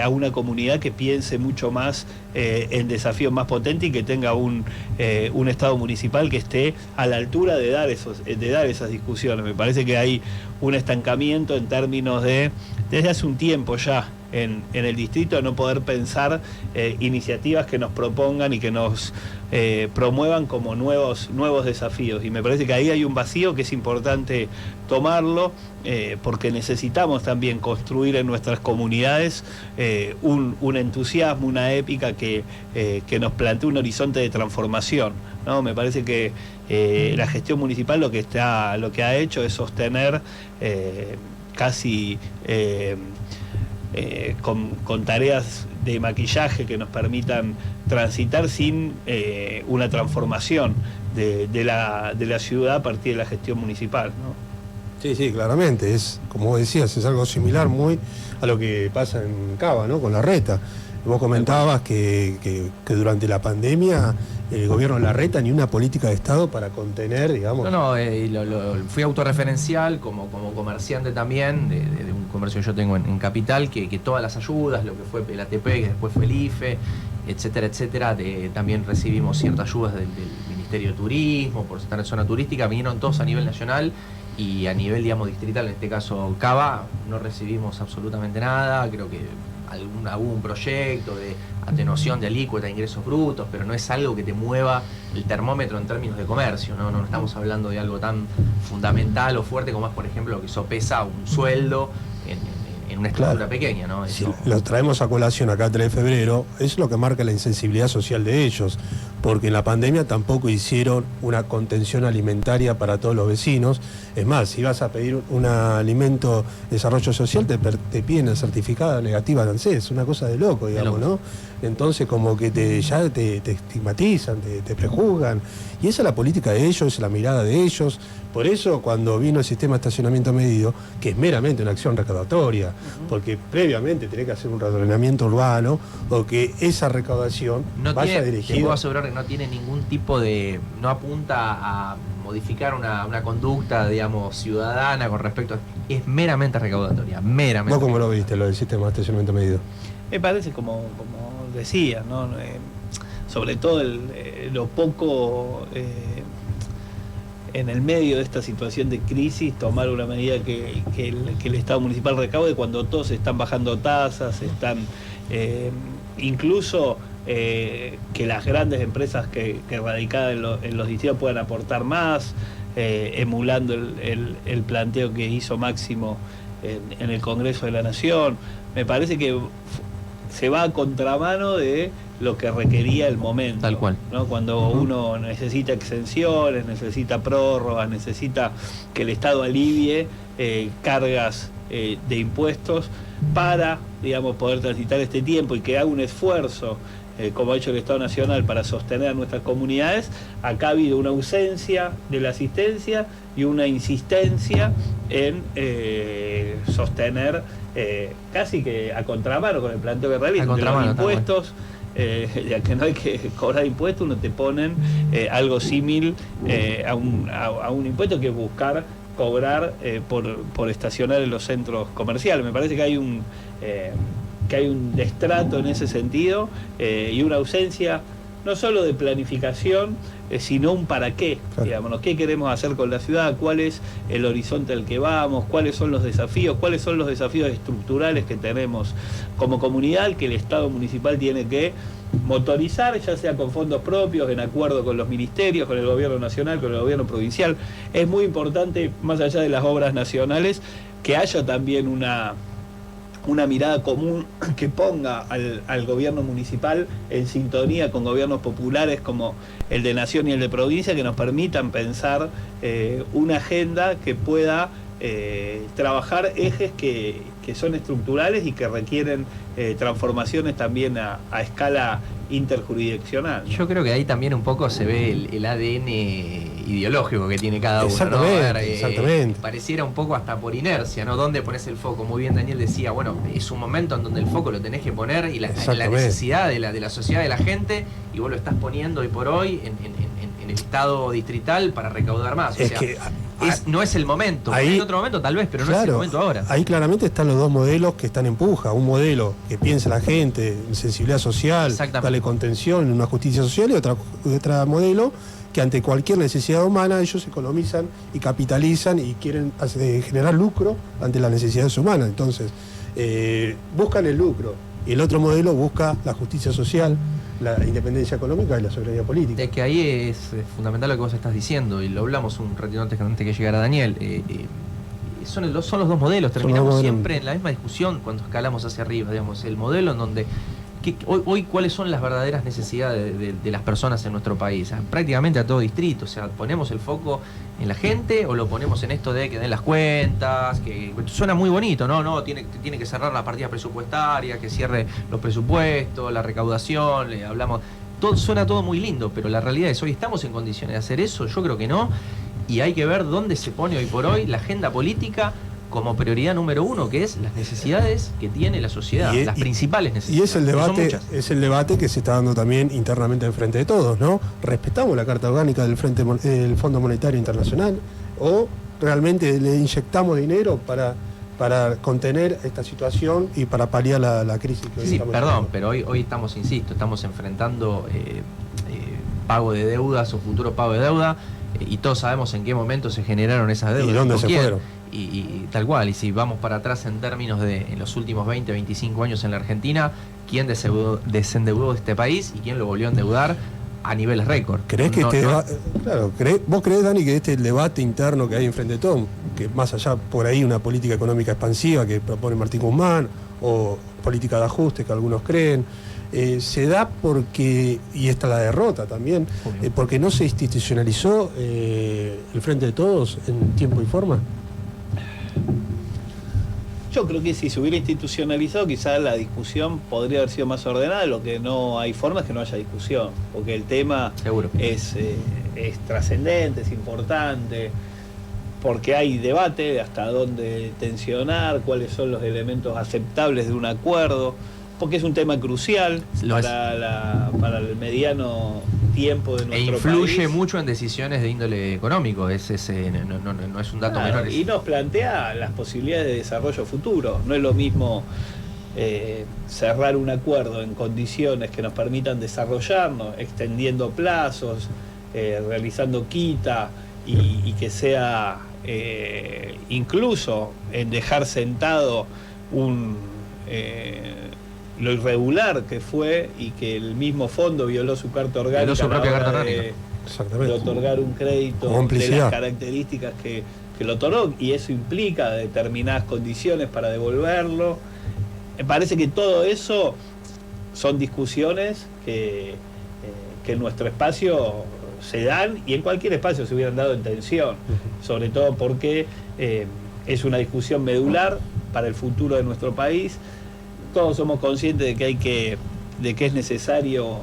a una comunidad que piense mucho más en desafíos más potentes y que tenga un Estado municipal que esté a la altura de dar esas discusiones. Me parece que hay un estancamiento en términos desde hace un tiempo ya en el distrito, de no poder pensar iniciativas que nos propongan y que nos promuevan como nuevos desafíos. Y me parece que ahí hay un vacío que es importante tomarlo, porque necesitamos también construir en nuestras comunidades un entusiasmo, una épica que nos plantee un horizonte de transformación, ¿no? Me parece que la gestión municipal lo que ha hecho es sostener casi con tareas de maquillaje que nos permitan transitar sin una transformación de la ciudad a partir de la gestión municipal, ¿no? Sí, claramente, es, como vos decías, es algo similar muy a lo que pasa en Cava, ¿no? Con Larreta. Vos comentabas que durante la pandemia el gobierno de Larreta ni una política de Estado para contener, digamos. Fui autorreferencial como comerciante también, de un comercio que yo tengo en Capital, que todas las ayudas, lo que fue el ATP, que después fue el IFE, etcétera, también recibimos ciertas ayudas del Ministerio de Turismo, por estar en zona turística, vinieron todos a nivel nacional. Y a nivel, digamos, distrital, en este caso Cava, no recibimos absolutamente nada. Creo que hubo un proyecto de atenuación de alícuota de ingresos brutos, pero no es algo que te mueva el termómetro en términos de comercio, ¿no? No estamos hablando de algo tan fundamental o fuerte como es, por ejemplo, lo que sopesa un sueldo en una estructura pequeña, ¿no? Si lo traemos a colación acá 3 de febrero, es lo que marca la insensibilidad social de ellos, porque en la pandemia tampoco hicieron una contención alimentaria para todos los vecinos. Es más, si vas a pedir un alimento de desarrollo social, te piden el certificado negativa de ANSES, una cosa de loco, digamos, ¿no? Entonces como que ya te estigmatizan, te prejuzgan, y esa es la política de ellos, es la mirada de ellos. Por eso cuando vino el sistema de estacionamiento medido, que es meramente una acción recaudatoria, porque previamente tenés que hacer un reordenamiento urbano, o que esa recaudación vaya dirigida. Te puedo asegurar que no tiene ningún tipo no apunta a modificar una conducta, digamos, ciudadana con respecto es meramente recaudatoria, meramente. ¿Vos cómo lo viste, lo del sistema de estacionamiento medido? Me parece como decía, ¿no? Sobre todo lo poco en el medio de esta situación de crisis, tomar una medida que el Estado municipal recaude cuando todos están bajando tasas, están incluso que las grandes empresas que radicadas en los distritos puedan aportar más, emulando el planteo que hizo Máximo en el Congreso de la Nación. Me parece que se va a contramano de lo que requería el momento. Tal cual. ¿No? Cuando uno necesita exenciones, necesita prórrogas, necesita que el Estado alivie cargas de impuestos para, digamos, poder transitar este tiempo y que haga un esfuerzo, como ha hecho el Estado Nacional, para sostener nuestras comunidades. Acá ha habido una ausencia de la asistencia y una insistencia en sostener casi que a contramano con el planteo que realiza, los impuestos. Ya que no hay que cobrar impuestos, uno te ponen algo símil a un impuesto que es buscar cobrar por estacionar en los centros comerciales. Me parece que hay un destrato en ese sentido y una ausencia no solo de planificación, sino un para qué, digamos, qué queremos hacer con la ciudad, cuál es el horizonte al que vamos, cuáles son los desafíos estructurales que tenemos como comunidad, que el Estado municipal tiene que motorizar, ya sea con fondos propios, en acuerdo con los ministerios, con el gobierno nacional, con el gobierno provincial. Es muy importante, más allá de las obras nacionales, que haya también una mirada común que ponga al gobierno municipal en sintonía con gobiernos populares como el de Nación y el de provincia, que nos permitan pensar una agenda que pueda trabajar ejes que son estructurales y que requieren transformaciones también a escala interjurisdiccional, ¿no? Yo creo que ahí también un poco se ve el ADN ideológico que tiene cada uno, ¿no? Exactamente. Pareciera un poco hasta por inercia, ¿no? ¿Dónde pones el foco? Muy bien Daniel decía, bueno, es un momento en donde el foco lo tenés que poner y la necesidad de la sociedad, de la gente, y vos lo estás poniendo hoy por hoy en el Estado distrital para recaudar más. O sea, no es el momento. Ahí, en otro momento tal vez, pero no es el momento ahora. Ahí claramente están los dos modelos que están en puja. Un modelo que piensa la gente en sensibilidad social, darle contención, una justicia social, y otro modelo que ante cualquier necesidad humana ellos economizan y capitalizan y quieren generar lucro ante las necesidades humanas. Entonces, buscan el lucro. Y el otro modelo busca la justicia social, la independencia económica y la soberanía política. Es que ahí es fundamental lo que vos estás diciendo, y lo hablamos un ratito antes que llegara Daniel. Son los dos modelos, terminamos siempre en la misma discusión cuando escalamos hacia arriba, digamos, el modelo en donde hoy cuáles son las verdaderas necesidades de las personas en nuestro país, prácticamente a todo distrito. O sea, ponemos el foco en la gente o lo ponemos en esto de que den las cuentas, que suena muy bonito, no tiene que cerrar la partida presupuestaria, que cierre los presupuestos, la recaudación, hablamos, suena todo muy lindo, pero la realidad es, hoy estamos en condiciones de hacer eso. Yo creo que no, y hay que ver dónde se pone hoy por hoy la agenda política como prioridad número uno, que es las necesidades que tiene la sociedad, las principales necesidades. Y es el debate que se está dando también internamente en Frente de Todos, ¿no? ¿Respetamos la Carta Orgánica del Fondo Monetario Internacional o realmente le inyectamos dinero para contener esta situación y para paliar la crisis que hoy estamos perdón, pero hoy estamos, insisto, estamos enfrentando pago de deudas o futuro pago de deuda, y todos sabemos en qué momento se generaron esas deudas. ¿Y dónde se fueron? Y tal cual, y si vamos para atrás en términos de en los últimos 20, 25 años en la Argentina, ¿quién desendeudó este país y quién lo volvió a endeudar a niveles récord? ¿Crees que vos creés, Dani, que este debate interno que hay en Frente de Todos, que más allá por ahí una política económica expansiva que propone Martín Guzmán, o política de ajuste que algunos creen, se da porque, y esta es la derrota también, porque no se institucionalizó el Frente de Todos en tiempo y forma? Yo creo que si se hubiera institucionalizado, quizás la discusión podría haber sido más ordenada. Lo que no hay forma es que no haya discusión, porque el tema es trascendente, es importante, porque hay debate de hasta dónde tensionar, cuáles son los elementos aceptables de un acuerdo, porque es un tema crucial para el mediano tiempo de nuestro país. E influye mucho en decisiones de índole económico, no es un dato menor. Y nos plantea las posibilidades de desarrollo futuro. No es lo mismo cerrar un acuerdo en condiciones que nos permitan desarrollarnos, extendiendo plazos, realizando quita y que sea incluso en dejar sentado lo irregular que fue y que el mismo fondo violó su carta orgánica, violó su propia carta orgánica, de otorgar un crédito de las características que lo otorgó, y eso implica determinadas condiciones para devolverlo. Me parece que todo eso son discusiones que en nuestro espacio se dan, y en cualquier espacio se hubieran dado en tensión, sobre todo porque es una discusión medular para el futuro de nuestro país. Todos somos conscientes de que es necesario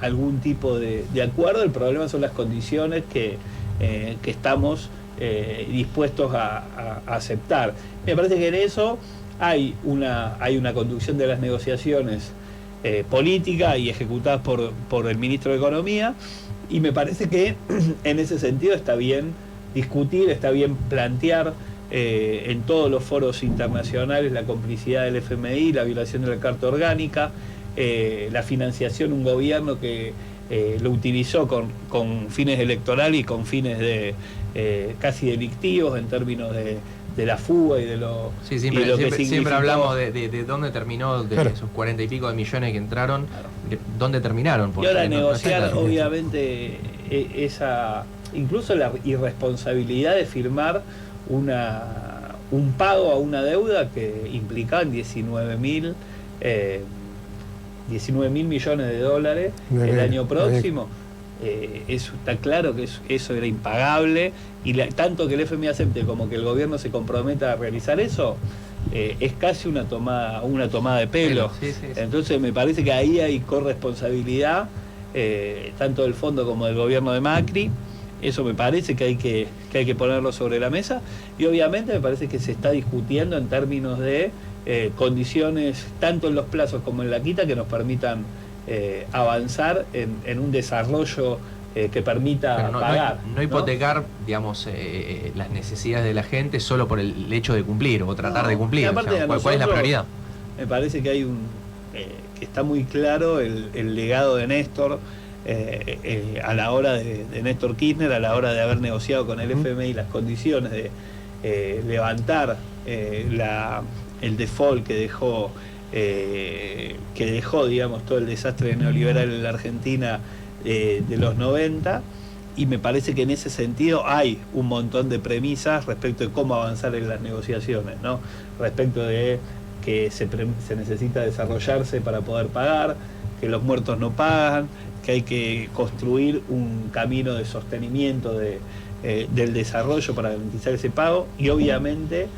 algún tipo de acuerdo. El problema son las condiciones que estamos dispuestos a aceptar. Me parece que en eso hay una conducción de las negociaciones política y ejecutadas por el ministro de Economía, y me parece que en ese sentido está bien discutir, está bien plantear en todos los foros internacionales la complicidad del FMI, la violación de la Carta Orgánica, la financiación de un gobierno que lo utilizó con fines electorales y con fines casi delictivos en términos de la fuga y de lo, siempre hablamos de dónde terminó, de esos 40 y pico de millones que entraron, dónde terminaron. Y ahora negociar, obviamente, incluso la irresponsabilidad de firmar un pago a una deuda que implicaba 19 mil millones de dólares el año próximo. Eso está claro que eso era impagable, y tanto que el FMI acepte como que el gobierno se comprometa a realizar eso, es casi una tomada de pelo. Sí. Entonces me parece que ahí hay corresponsabilidad tanto del fondo como del gobierno de Macri. Eso me parece que hay que ponerlo sobre la mesa, y obviamente me parece que se está discutiendo en términos de condiciones tanto en los plazos como en la quita que nos permitan avanzar en un desarrollo que permita pagar. No hipotecar, digamos, las necesidades de la gente solo por el hecho de cumplir o tratar de cumplir. Aparte, ¿cuál es la prioridad? Me parece que hay que está muy claro el legado de Néstor, a la hora de Néstor Kirchner, a la hora de haber negociado con el FMI las condiciones de levantar el default que dejó, digamos, todo el desastre neoliberal en la Argentina de los 90, y me parece que en ese sentido hay un montón de premisas respecto de cómo avanzar en las negociaciones, ¿no? Respecto de que se necesita desarrollarse para poder pagar, que los muertos no pagan, que hay que construir un camino de sostenimiento del desarrollo para garantizar ese pago, y obviamente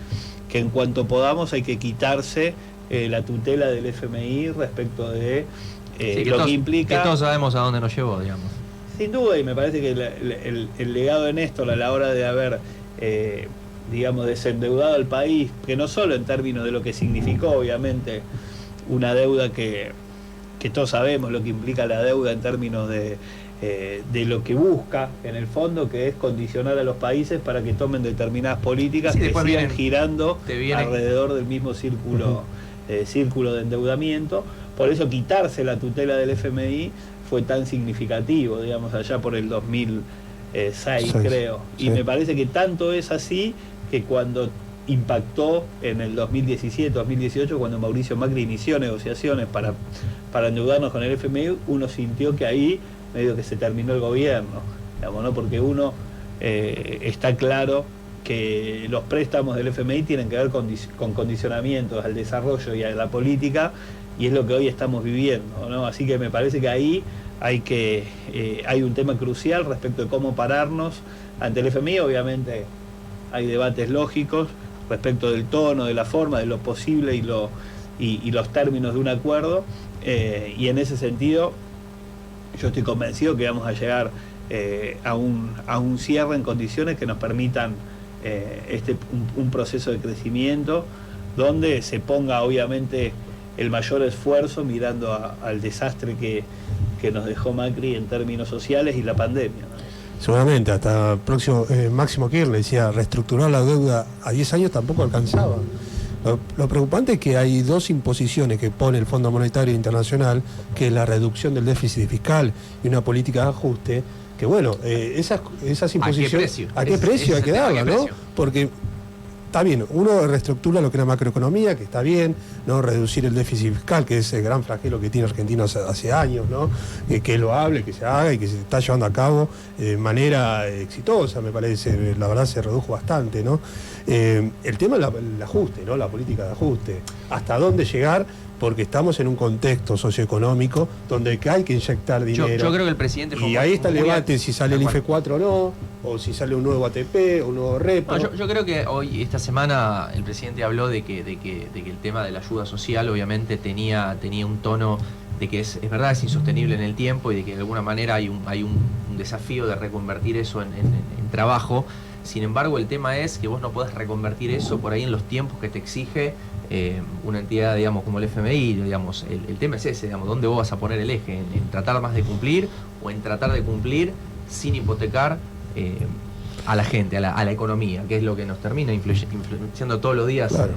que en cuanto podamos hay que quitarse la tutela del FMI respecto de lo que implica... Que todos sabemos a dónde nos llevó, digamos. Sin duda, y me parece que el legado de Néstor a la hora de haber, digamos, desendeudado al país, que no solo en términos de lo que significó, obviamente, una deuda que todos sabemos lo que implica la deuda en términos de lo que busca en el fondo, que es condicionar a los países para que tomen determinadas políticas que sigan girando alrededor del mismo círculo de endeudamiento. Por eso quitarse la tutela del FMI fue tan significativo, digamos, allá por el 2006, creo. Y me parece que tanto es así que cuando impactó en el 2017-2018, cuando Mauricio Macri inició negociaciones para endeudarnos con el FMI, uno sintió que ahí medio que se terminó el gobierno, digamos, ¿no? Porque uno está claro que los préstamos del FMI tienen que ver con condicionamientos al desarrollo y a la política, y es lo que hoy estamos viviendo, ¿no? Así que me parece que ahí hay un tema crucial respecto de cómo pararnos ante el FMI. Obviamente hay debates lógicos respecto del tono, de la forma, de lo posible y los términos de un acuerdo, y en ese sentido yo estoy convencido que vamos a llegar a un cierre en condiciones que nos permitan un proceso de crecimiento donde se ponga obviamente el mayor esfuerzo mirando al desastre que nos dejó Macri en términos sociales y la pandemia, ¿no? Seguramente, hasta próximo Máximo Kirchner decía, reestructurar la deuda a 10 años tampoco alcanzaba. Lo preocupante es que hay dos imposiciones que pone el Fondo Monetario Internacional, que es la reducción del déficit fiscal y una política de ajuste, que bueno, esas imposiciones... ¿A qué precio? Hay que darlas, ¿no? Porque está bien, uno reestructura lo que era macroeconomía, que está bien, ¿no? Reducir el déficit fiscal, que es el gran flagelo que tiene Argentina hace años, ¿no? Que lo hable, que se haga y que se está llevando a cabo de manera exitosa, me parece. La verdad se redujo bastante, ¿no? El tema es el ajuste, ¿no? La política de ajuste. ¿Hasta dónde llegar? Porque estamos en un contexto socioeconómico donde hay que inyectar dinero. Yo creo que el presidente... Y ahí está el debate si sale el IFE 4 o no, o si sale un nuevo ATP, un nuevo repo. No, yo creo que hoy, esta semana, el presidente habló de que el tema de la ayuda social obviamente tenía un tono de que es verdad, es insostenible en el tiempo y de que de alguna manera hay un desafío de reconvertir eso en trabajo. Sin embargo, el tema es que vos no podés reconvertir eso por ahí en los tiempos que te exige una entidad, digamos, como el FMI, digamos. El tema es ese, digamos, ¿dónde vos vas a poner el eje? ¿En tratar más de cumplir o en tratar de cumplir sin hipotecar a la gente, a la economía, que es lo que nos termina influenciando todos los días? Claro.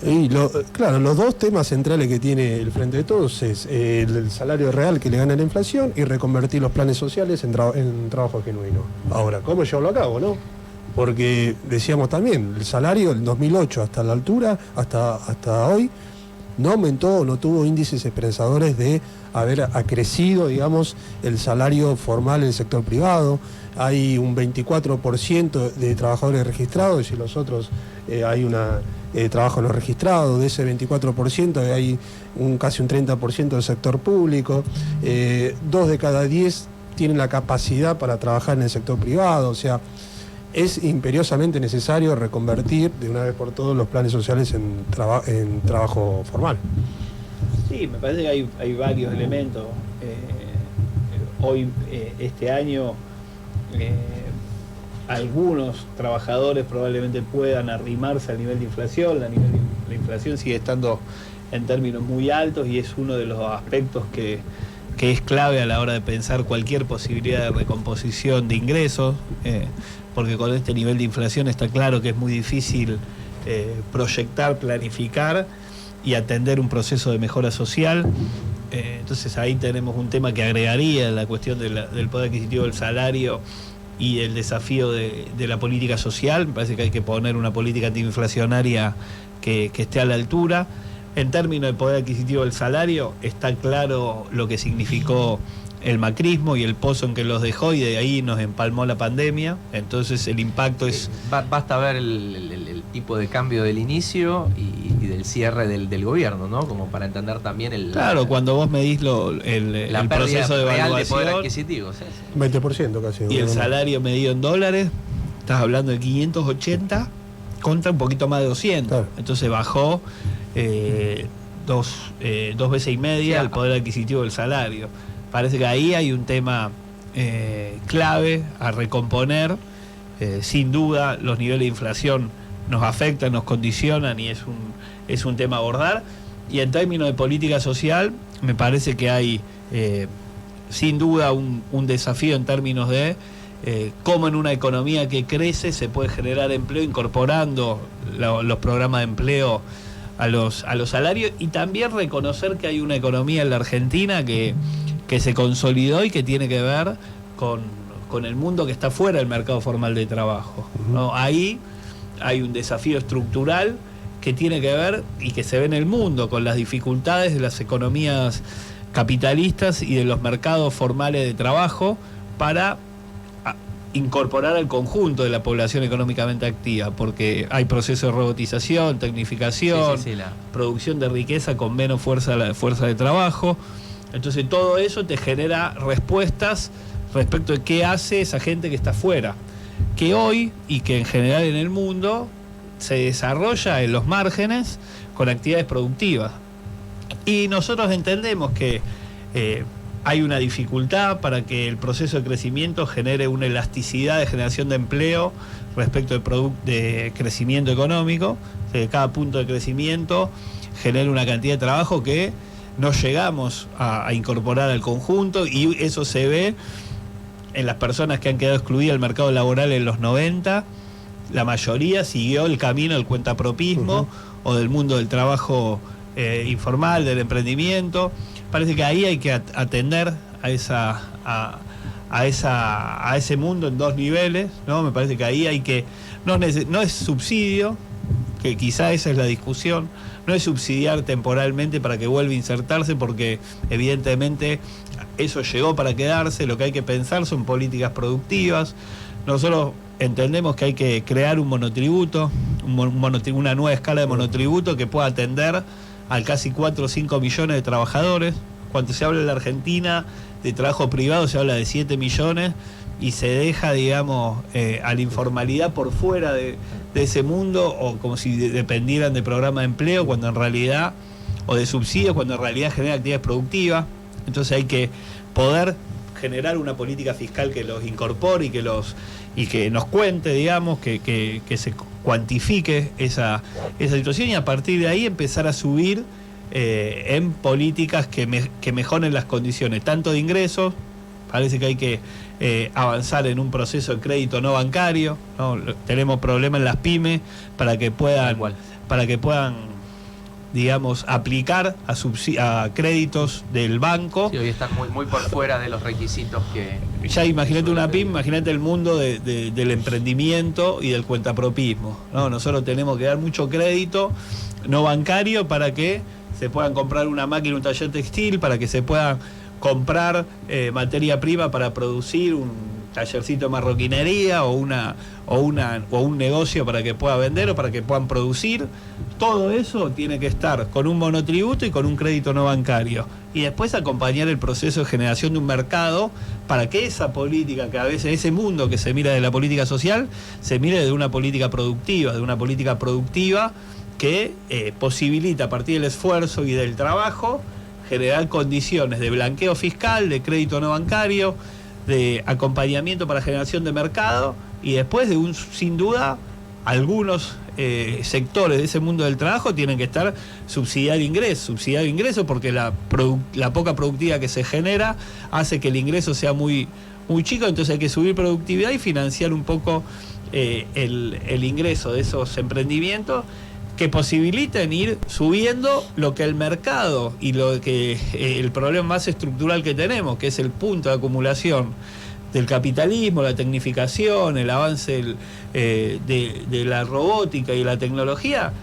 Y claro, los dos temas centrales que tiene el Frente de Todos es el salario real que le gana la inflación y reconvertir los planes sociales en trabajo genuino. Ahora, ¿cómo llevarlo a cabo, no? Porque decíamos también, el salario del 2008 hasta la altura, hasta hoy, no aumentó, no tuvo índices esperanzadores de haber acrecido, digamos, el salario formal en el sector privado. Hay un 24% de trabajadores registrados y los otros hay trabajo no registrado. De ese 24% hay casi un 30% del sector público. 2 de cada 10 tienen la capacidad para trabajar en el sector privado. O sea, es imperiosamente necesario reconvertir de una vez por todas los planes sociales en trabajo formal. Sí, me parece que hay varios elementos. Hoy, este año, algunos trabajadores probablemente puedan arrimarse al nivel de inflación. La inflación sigue estando en términos muy altos y es uno de los aspectos que es clave a la hora de pensar cualquier posibilidad de recomposición de ingresos, porque con este nivel de inflación está claro que es muy difícil proyectar, planificar y atender un proceso de mejora social. Entonces ahí tenemos un tema que agregaría la cuestión del poder adquisitivo del salario y el desafío de la política social. Me parece que hay que poner una política antiinflacionaria que esté a la altura. En términos de poder adquisitivo del salario, está claro lo que significó el macrismo y el pozo en que los dejó, y de ahí nos empalmó la pandemia. Entonces el impacto es... Basta ver el tipo de cambio del inicio y del cierre del gobierno, ¿no? Como para entender también Claro, cuando vos medís el proceso de evaluación, de poder adquisitivo, ¿sí? 20% casi. Y el salario medido en dólares, estás hablando de 580 contra un poquito más de 200. Claro. Entonces bajó 2 veces y media el poder adquisitivo del salario. Parece que ahí hay un tema clave a recomponer. Sin duda los niveles de inflación nos afectan, nos condicionan y es un tema a abordar. Y en términos de política social, me parece que hay sin duda un desafío en términos de cómo en una economía que crece se puede generar empleo incorporando los programas de empleo a los salarios, y también reconocer que hay una economía en la Argentina que se consolidó y que tiene que ver con el mundo que está fuera del mercado formal de trabajo, ¿no? Ahí hay un desafío estructural que tiene que ver y que se ve en el mundo con las dificultades de las economías capitalistas y de los mercados formales de trabajo para incorporar al conjunto de la población económicamente activa, porque hay procesos de robotización, tecnificación, producción de riqueza con menos fuerza de trabajo. Entonces todo eso te genera respuestas respecto de qué hace esa gente que está afuera, que hoy y que en general en el mundo se desarrolla en los márgenes con actividades productivas. Y nosotros entendemos que hay una dificultad para que el proceso de crecimiento genere una elasticidad de generación de empleo respecto de crecimiento económico, que cada punto de crecimiento genere una cantidad de trabajo que no llegamos a incorporar al conjunto, y eso se ve en las personas que han quedado excluidas del mercado laboral en los 90. La mayoría siguió el camino del cuentapropismo o del mundo del trabajo informal, del emprendimiento. Parece que ahí hay que atender a a ese mundo en dos niveles, ¿no? Me parece que ahí hay que, no es subsidio, que quizá esa es la discusión, no es subsidiar temporalmente para que vuelva a insertarse, porque evidentemente eso llegó para quedarse. Lo que hay que pensar son políticas productivas. Nosotros entendemos que hay que crear un monotributo, una nueva escala de monotributo que pueda atender a casi 4 o 5 millones de trabajadores. Cuando se habla en la Argentina de trabajo privado se habla de 7 millones y se deja, digamos, a la informalidad por fuera de ese mundo, o como si dependieran de programa de empleo, cuando en realidad, o de subsidios, cuando en realidad genera actividades productivas. Entonces hay que poder generar una política fiscal que los incorpore y que nos cuente, digamos, que se cuantifique esa situación, y a partir de ahí empezar a subir en políticas que mejoren las condiciones, tanto de ingresos. Parece que hay que avanzar en un proceso de crédito no bancario, ¿no? Tenemos problemas en las pymes para que puedan digamos, aplicar a créditos del banco. Sí, hoy están muy por fuera de los requisitos que... Ya imagínate una pyme, imagínate el mundo del emprendimiento y del cuentapropismo, ¿no? Nosotros tenemos que dar mucho crédito no bancario para que se puedan comprar una máquina, un taller textil, para que se puedan comprar materia prima para producir un tallercito de marroquinería o un negocio para que pueda vender o para que puedan producir. Todo eso tiene que estar con un monotributo y con un crédito no bancario, y después acompañar el proceso de generación de un mercado para que esa política, que a veces ese mundo que se mira de la política social, se mire de una política productiva, que posibilita a partir del esfuerzo y del trabajo generar condiciones de blanqueo fiscal, de crédito no bancario, de acompañamiento para generación de mercado, y después sin duda, algunos sectores de ese mundo del trabajo tienen que estar subsidiar ingresos, porque la poca productividad que se genera hace que el ingreso sea muy, muy chico. Entonces hay que subir productividad y financiar un poco el ingreso de esos emprendimientos, que posibiliten ir subiendo lo que el mercado y lo que el problema más estructural que tenemos, que es el punto de acumulación del capitalismo, la tecnificación, el avance de la robótica y la tecnología.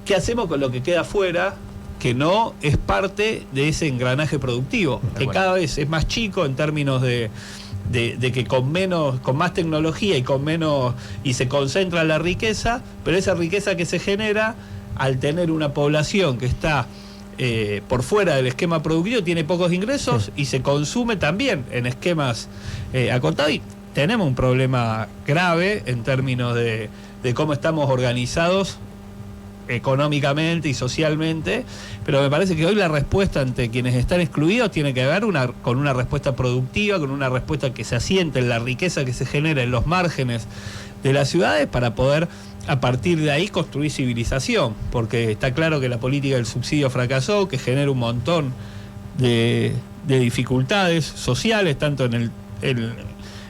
¿Qué hacemos con lo que queda afuera, que no es parte de ese engranaje productivo, que cada vez es más chico en términos de que con más tecnología y se concentra la riqueza, pero esa riqueza que se genera al tener una población que está por fuera del esquema productivo, tiene pocos ingresos y se consume también en esquemas acotados, y tenemos un problema grave en términos de cómo estamos organizados económicamente y socialmente. Pero me parece que hoy la respuesta ante quienes están excluidos tiene que ver con una respuesta productiva, con una respuesta que se asiente en la riqueza que se genera en los márgenes de las ciudades, para poder a partir de ahí construir civilización, porque está claro que la política del subsidio fracasó, que genera un montón de dificultades sociales, tanto en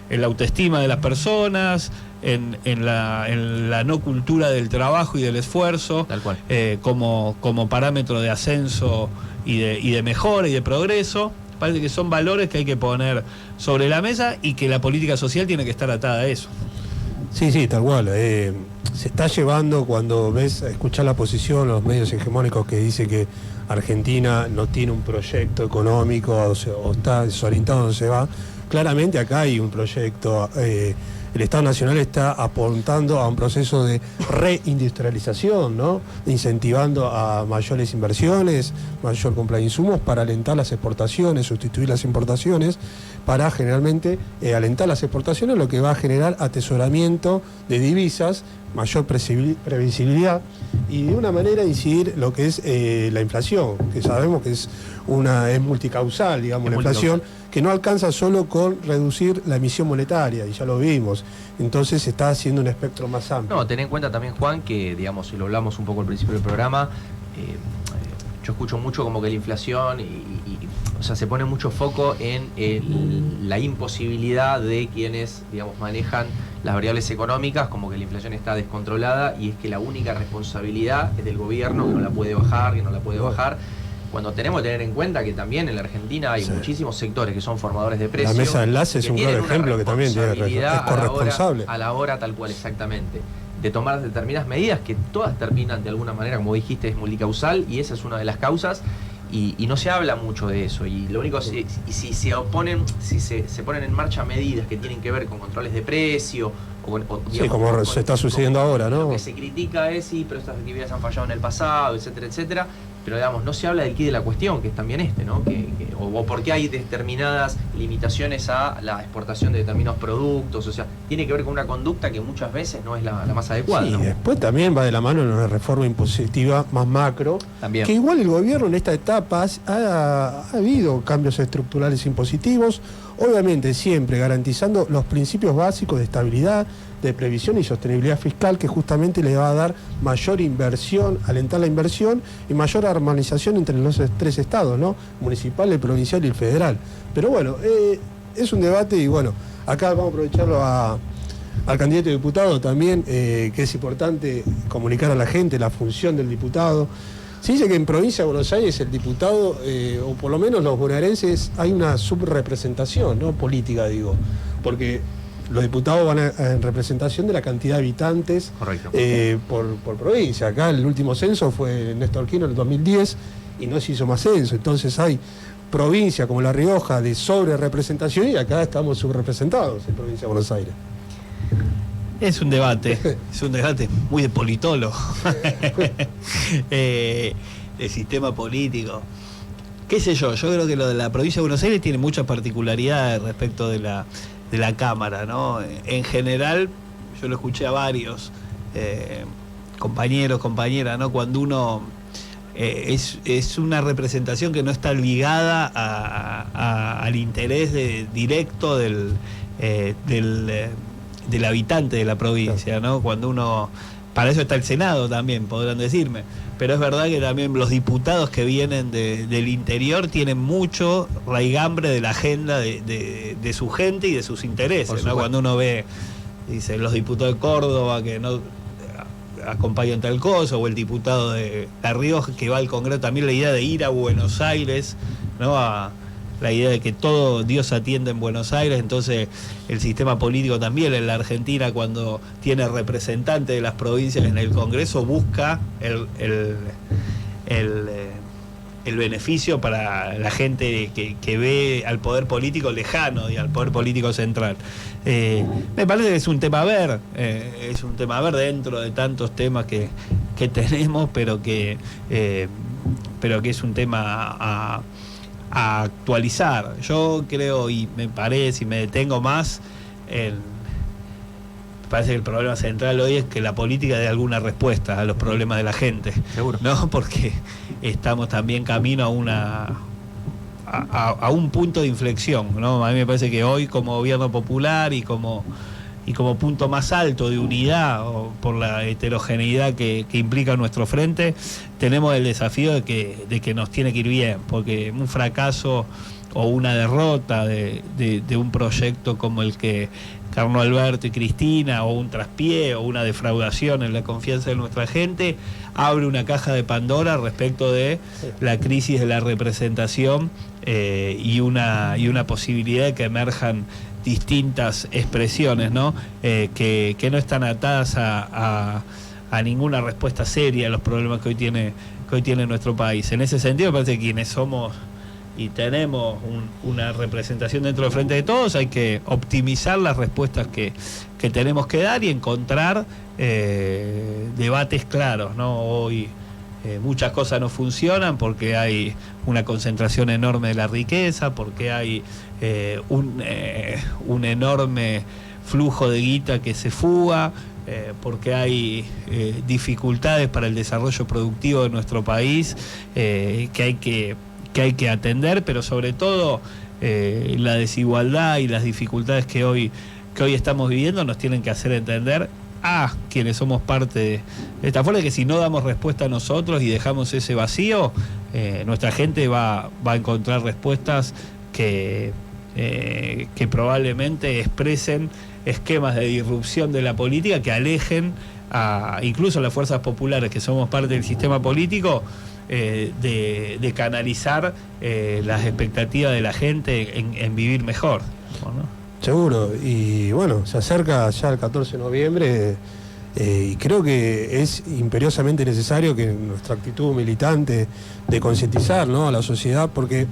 la autoestima de las personas, en la no cultura del trabajo y del esfuerzo, tal cual, como parámetro de ascenso y de mejora y de progreso. Parece que son valores que hay que poner sobre la mesa y que la política social tiene que estar atada a eso. Sí, tal cual. Se está llevando, cuando escuchás la posición, los medios hegemónicos que dicen que Argentina no tiene un proyecto económico o está desorientado donde se va. Claramente acá hay un proyecto. El Estado Nacional está apuntando a un proceso de reindustrialización, ¿no? Incentivando a mayores inversiones, mayor compra de insumos para alentar las exportaciones, sustituir las importaciones, para generalmente alentar las exportaciones, lo que va a generar atesoramiento de divisas, mayor previsibilidad y de una manera incidir lo que es la inflación, que sabemos que es multicausal, digamos, la inflación, que no alcanza solo con reducir la emisión monetaria, y ya lo vimos. Entonces se está haciendo un espectro más amplio. No, ten en cuenta también, Juan, que, digamos, si lo hablamos un poco al principio del programa, yo escucho mucho como que la inflación o sea, se pone mucho foco en la imposibilidad de quienes, digamos, manejan las variables económicas, como que la inflación está descontrolada y es que la única responsabilidad es del gobierno, que no la puede bajar, cuando tenemos que tener en cuenta que también en la Argentina hay muchísimos sectores que son formadores de precios. La mesa de enlace es un claro ejemplo que también es corresponsable. A la hora tal cual, exactamente, de tomar determinadas medidas que todas terminan de alguna manera, como dijiste, es multicausal, y esa es una de las causas. Y no se habla mucho de eso, y lo único si se ponen en marcha medidas que tienen que ver con controles de precio digamos, como se está sucediendo ahora, ¿no? Lo que se critica es sí, pero estas actividades han fallado en el pasado, etcétera, etcétera, pero digamos, no se habla del quid de la cuestión, que es también ¿no? O por qué hay determinadas limitaciones a la exportación de determinados productos, o sea, tiene que ver con una conducta que muchas veces no es la más adecuada. Sí, ¿no? Después también va de la mano en una reforma impositiva más macro, también. Que igual el gobierno en esta etapa ha habido cambios estructurales impositivos, obviamente siempre garantizando los principios básicos de estabilidad, de previsión y sostenibilidad fiscal, que justamente le va a dar mayor inversión, alentar la inversión y mayor armonización entre los tres estados, ¿no? Municipal, el provincial y el federal. Pero bueno, es un debate y bueno, acá vamos a aprovecharlo al candidato a diputado también, que es importante comunicar a la gente la función del diputado. Se dice que en provincia de Buenos Aires el diputado, o por lo menos los bonaerenses, hay una subrepresentación, ¿no? Política, digo, porque los diputados van en representación de la cantidad de habitantes por provincia. Acá el último censo fue Néstor Kirchner en el 2010 y no se hizo más censo. Entonces hay provincia como La Rioja de sobrerepresentación y acá estamos subrepresentados en provincia de Buenos Aires. Es un debate muy de politólogo, de sistema político. ¿Qué sé yo? Yo creo que lo de la provincia de Buenos Aires tiene muchas particularidades respecto de la Cámara, ¿no? En general, yo lo escuché a varios compañeros, compañeras, ¿no? Cuando uno es una representación que no está ligada al interés directo del habitante de la provincia, ¿no? Cuando uno... Para eso está el Senado también, podrán decirme. Pero es verdad que también los diputados que vienen del interior tienen mucho raigambre de la agenda de su gente y de sus intereses, ¿no? Cuando uno ve, dice, los diputados de Córdoba que no acompañan tal cosa, o el diputado de La Rioja que va al Congreso, también la idea de ir a Buenos Aires, ¿no? La idea de que todo Dios atiende en Buenos Aires, entonces el sistema político también en la Argentina, cuando tiene representantes de las provincias en el Congreso, busca el beneficio para la gente que ve al poder político lejano y al poder político central. Me parece que es un tema a ver, dentro de tantos temas que tenemos, pero que es un tema a actualizar. Yo creo, y me parece, y me detengo más me parece que el problema central hoy es que la política dé alguna respuesta a los problemas de la gente. Seguro. ¿No? Porque estamos también camino a un punto de inflexión, ¿no? A mí me parece que hoy, como gobierno popular y como punto más alto de unidad, o por la heterogeneidad que implica nuestro frente, tenemos el desafío de que nos tiene que ir bien, porque un fracaso o una derrota de un proyecto como el que Carlos Alberto y Cristina, o un traspié o una defraudación en la confianza de nuestra gente, abre una caja de Pandora respecto de la crisis de la representación y una posibilidad de que emerjan distintas expresiones, ¿no? Que no están atadas a ninguna respuesta seria a los problemas que hoy tiene nuestro país. En ese sentido, me parece que quienes somos y tenemos una representación dentro del Frente de Todos, hay que optimizar las respuestas que tenemos que dar y encontrar debates claros, ¿no? Hoy muchas cosas no funcionan porque hay una concentración enorme de la riqueza, porque hay un enorme flujo de guita que se fuga, porque hay dificultades para el desarrollo productivo de nuestro país que hay que atender, pero sobre todo la desigualdad y las dificultades que hoy estamos viviendo nos tienen que hacer entender a quienes somos parte de esta fuerza, que si no damos respuesta a nosotros y dejamos ese vacío, nuestra gente va a encontrar respuestas que probablemente expresen esquemas de disrupción de la política que alejen incluso las fuerzas populares que somos parte del sistema político, de canalizar las expectativas de la gente en vivir mejor, ¿no? Seguro, y bueno, se acerca ya el 14 de noviembre y creo que es imperiosamente necesario que nuestra actitud militante de concientizar, ¿no?, a la sociedad, porque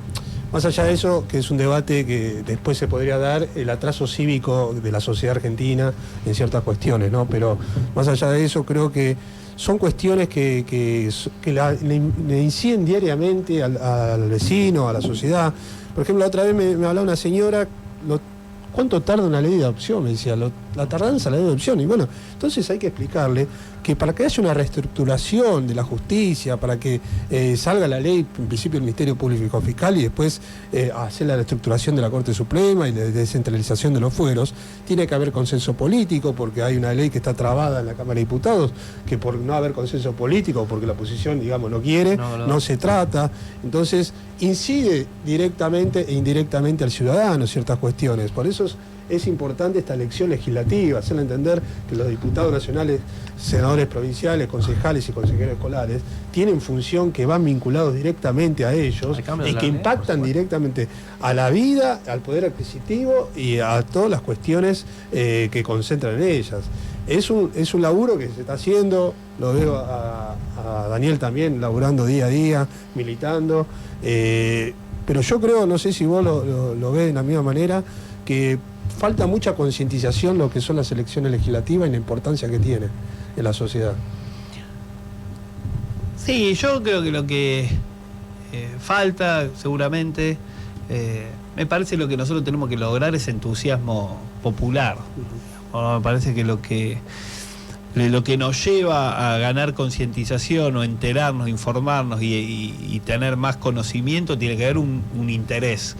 más allá de eso, que es un debate que después se podría dar, el atraso cívico de la sociedad argentina en ciertas cuestiones, ¿no? Pero más allá de eso, creo que son cuestiones que le inciden diariamente al vecino, a la sociedad. Por ejemplo, la otra vez me hablaba una señora, ¿cuánto tarda una ley de adopción? Me decía, la tardanza de la ley de adopción. Y bueno, entonces hay que explicarle que para que haya una reestructuración de la justicia, para que salga la ley, en principio el Ministerio Público Fiscal, y después hacer la reestructuración de la Corte Suprema y la descentralización de los fueros, tiene que haber consenso político, porque hay una ley que está trabada en la Cámara de Diputados, que por no haber consenso político, porque la oposición, digamos, no quiere, no se trata. Entonces, incide directamente e indirectamente al ciudadano ciertas cuestiones. Por eso es importante esta elección legislativa, hacerle entender que los diputados nacionales, senadores provinciales, concejales y consejeros escolares tienen función, que van vinculados directamente a ellos y que impactan directamente a la vida, al poder adquisitivo y a todas las cuestiones que concentran en ellas. Es un laburo que se está haciendo, lo veo a Daniel también laburando día a día, militando, pero yo creo, no sé si vos lo ves de la misma manera, que falta mucha concientización lo que son las elecciones legislativas y la importancia que tiene en la sociedad. Sí, yo creo que lo que falta seguramente, me parece lo que nosotros tenemos que lograr es entusiasmo popular. Me parece que lo que nos lleva a ganar concientización o enterarnos, informarnos y tener más conocimiento tiene que haber un interés.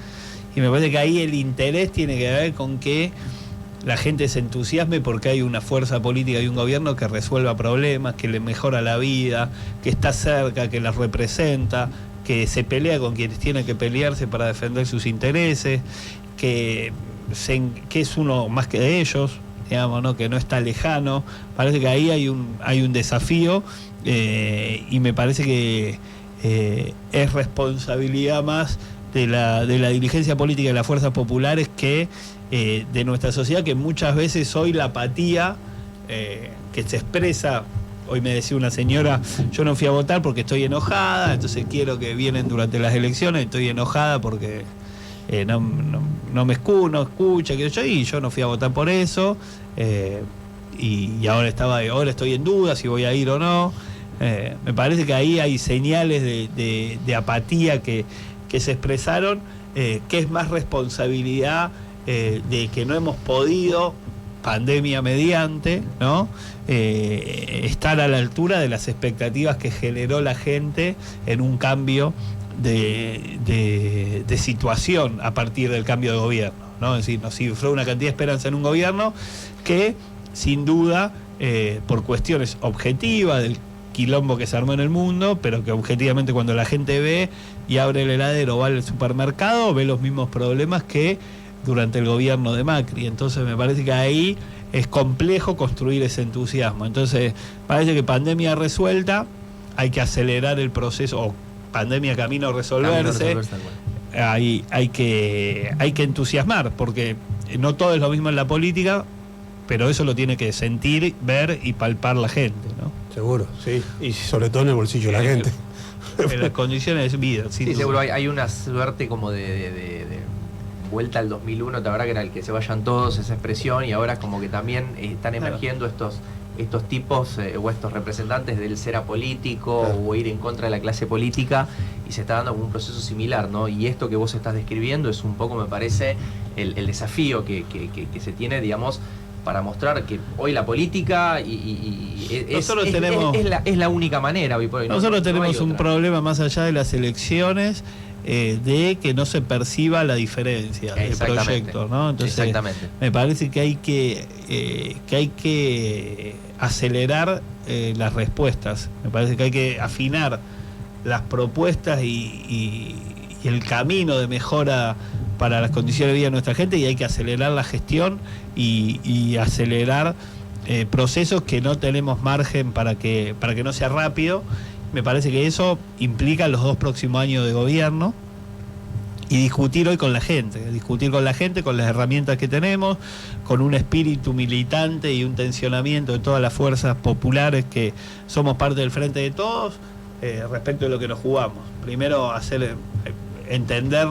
Y me parece que ahí el interés tiene que ver con que la gente se entusiasme porque hay una fuerza política y un gobierno que resuelva problemas, que le mejora la vida, que está cerca, que las representa, que se pelea con quienes tienen que pelearse para defender sus intereses, que es uno más que ellos, digamos, ¿no?, que no está lejano. Parece que ahí hay un desafío y me parece que es responsabilidad más de la dirigencia política y las fuerzas populares que de nuestra sociedad, que muchas veces hoy la apatía que se expresa. Hoy me decía una señora, yo no fui a votar porque estoy enojada, entonces quiero que vienen durante las elecciones, estoy enojada porque no escucha, y yo no fui a votar por eso, y ahora estoy en duda si voy a ir o no. Me parece que ahí hay señales de apatía que se expresaron, que es más responsabilidad de que no hemos podido, pandemia mediante, ¿no?, estar a la altura de las expectativas que generó la gente en un cambio de situación a partir del cambio de gobierno, ¿no? Es decir, nos cifró una cantidad de esperanza en un gobierno que, sin duda, por cuestiones objetivas del quilombo que se armó en el mundo, pero que objetivamente cuando la gente ve y abre el heladero o va al supermercado, ve los mismos problemas que durante el gobierno de Macri. Entonces me parece que ahí es complejo construir ese entusiasmo. Entonces parece que pandemia resuelta, hay que acelerar el proceso, o pandemia camino a resolverse, hay que entusiasmar, porque no todo es lo mismo en la política, pero eso lo tiene que sentir, ver y palpar la gente, ¿no? Seguro, sí, y sobre todo en el bolsillo de la gente. En las condiciones de vida. Sí, seguro hay una suerte como de vuelta al 2001, la verdad que era el que se vayan todos, esa expresión, y ahora como que también están emergiendo estos tipos o estos representantes del ser apolítico o ir en contra de la clase política, y se está dando como un proceso similar, ¿no? Y esto que vos estás describiendo es un poco, me parece, el desafío que se tiene, digamos, para mostrar que hoy la política es la única manera hoy por hoy. Nosotros tenemos un problema más allá de las elecciones, de que no se perciba la diferencia del proyecto, ¿no? Entonces, me parece que hay que acelerar las respuestas. Me parece que hay que afinar las propuestas y el camino de mejora para las condiciones de vida de nuestra gente, y hay que acelerar la gestión y acelerar procesos que no tenemos margen para que no sea rápido. Me parece que eso implica los 2 próximos años de gobierno y discutir hoy con la gente, con las herramientas que tenemos, con un espíritu militante y un tensionamiento de todas las fuerzas populares que somos parte del Frente de Todos, respecto de lo que nos jugamos. Primero entender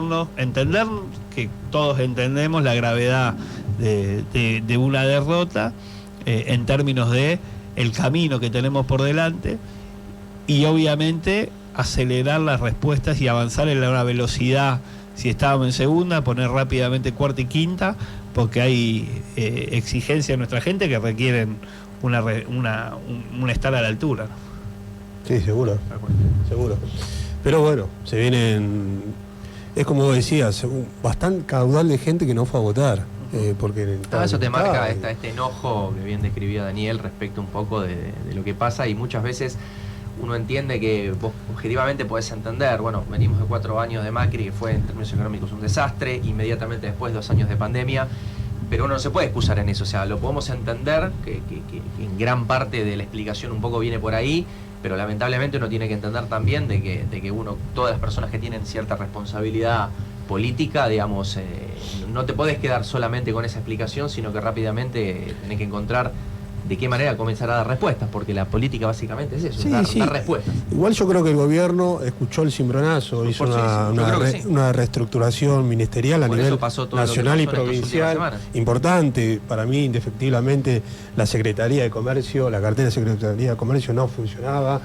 que todos entendemos la gravedad de una derrota en términos de el camino que tenemos por delante, y obviamente acelerar las respuestas y avanzar en una velocidad. Si estábamos en segunda, poner rápidamente cuarta y quinta, porque hay exigencias de nuestra gente que requieren un estar a la altura, ¿no? Sí, seguro. Pero bueno, se vienen, es como vos decías, un bastante caudal de gente que no fue a votar. Porque eso te marca este enojo que bien describía Daniel respecto un poco de lo que pasa, y muchas veces uno entiende que vos objetivamente podés entender, bueno, venimos de 4 años de Macri, que fue en términos económicos un desastre, inmediatamente después 2 años de pandemia, pero uno no se puede excusar en eso, o sea, lo podemos entender, que en gran parte de la explicación un poco viene por ahí, pero lamentablemente uno tiene que entender también de que todas las personas que tienen cierta responsabilidad política, digamos, no te podés quedar solamente con esa explicación, sino que rápidamente tenés que encontrar de qué manera comenzar a dar respuestas, porque la política básicamente es eso, dar respuestas. Igual yo creo que el gobierno escuchó el cimbronazo, hizo una reestructuración ministerial a nivel nacional y provincial importante. Para mí, indefectiblemente, la Secretaría de Comercio, la cartera de Secretaría de Comercio no funcionaba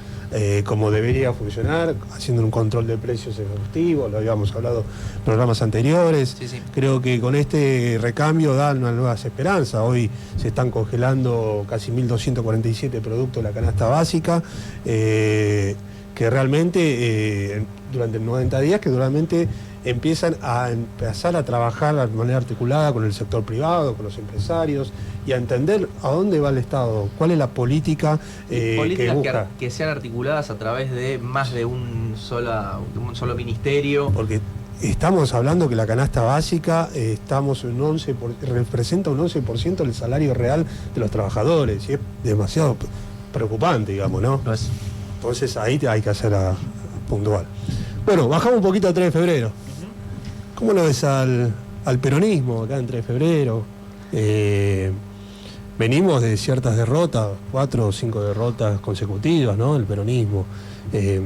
como debería funcionar, haciendo un control de precios exhaustivo, lo habíamos hablado en programas anteriores. Creo que con este recambio dan unas nuevas esperanzas. Hoy se están congelando casi 1.247 productos de la canasta básica, que realmente durante 90 días, que realmente empiezan a trabajar de manera articulada con el sector privado, con los empresarios, y a entender a dónde va el Estado, cuál es la política políticas que busca. Que sean articuladas a través de más de un solo ministerio. Porque estamos hablando que la canasta básica representa un 11% del salario real de los trabajadores, y es demasiado preocupante, digamos, ¿no? Entonces ahí hay que hacer puntual. Bueno, bajamos un poquito a 3 de febrero. ¿Cómo lo ves al peronismo acá en 3 de febrero? Venimos de ciertas derrotas, 4 o 5 derrotas consecutivas, ¿no? El peronismo. ¿Qué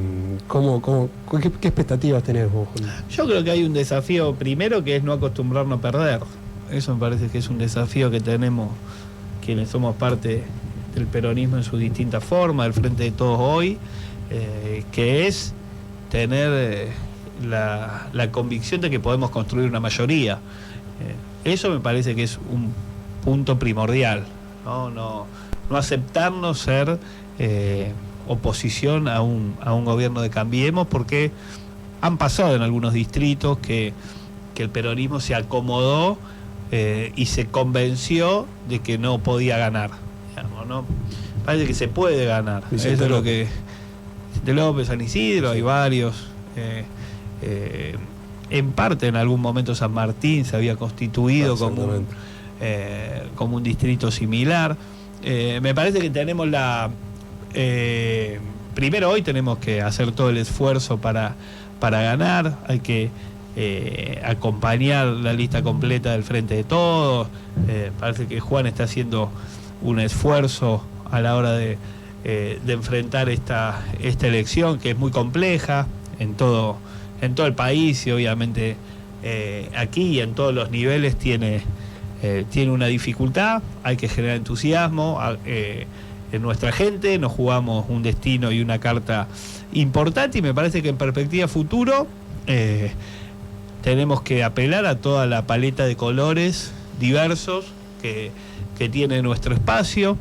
expectativas tenés vos, Juan? Yo creo que hay un desafío primero, que es no acostumbrarnos a perder. Eso me parece que es un desafío que tenemos quienes somos parte del peronismo en sus distintas formas, del Frente de Todos hoy, que es tener la convicción de que podemos construir una mayoría. Eso me parece que es un punto primordial, no aceptarnos ser oposición a un gobierno de Cambiemos, porque han pasado en algunos distritos que el peronismo se acomodó y se convenció de que no podía ganar, digamos, ¿no? Parece que se puede ganar. Eso es lo que de López, San Isidro, hay varios. En parte, en algún momento, San Martín se había constituido como un distrito similar. Me parece que tenemos primero, hoy tenemos que hacer todo el esfuerzo para ganar. Hay que acompañar la lista completa del Frente de Todos. Parece que Juan está haciendo un esfuerzo a la hora de enfrentar esta elección, que es muy compleja en todo el país, y obviamente aquí y en todos los niveles tiene una dificultad. Hay que generar entusiasmo en nuestra gente. Nos jugamos un destino y una carta importante, y me parece que en perspectiva futuro tenemos que apelar a toda la paleta de colores diversos que tiene nuestro espacio,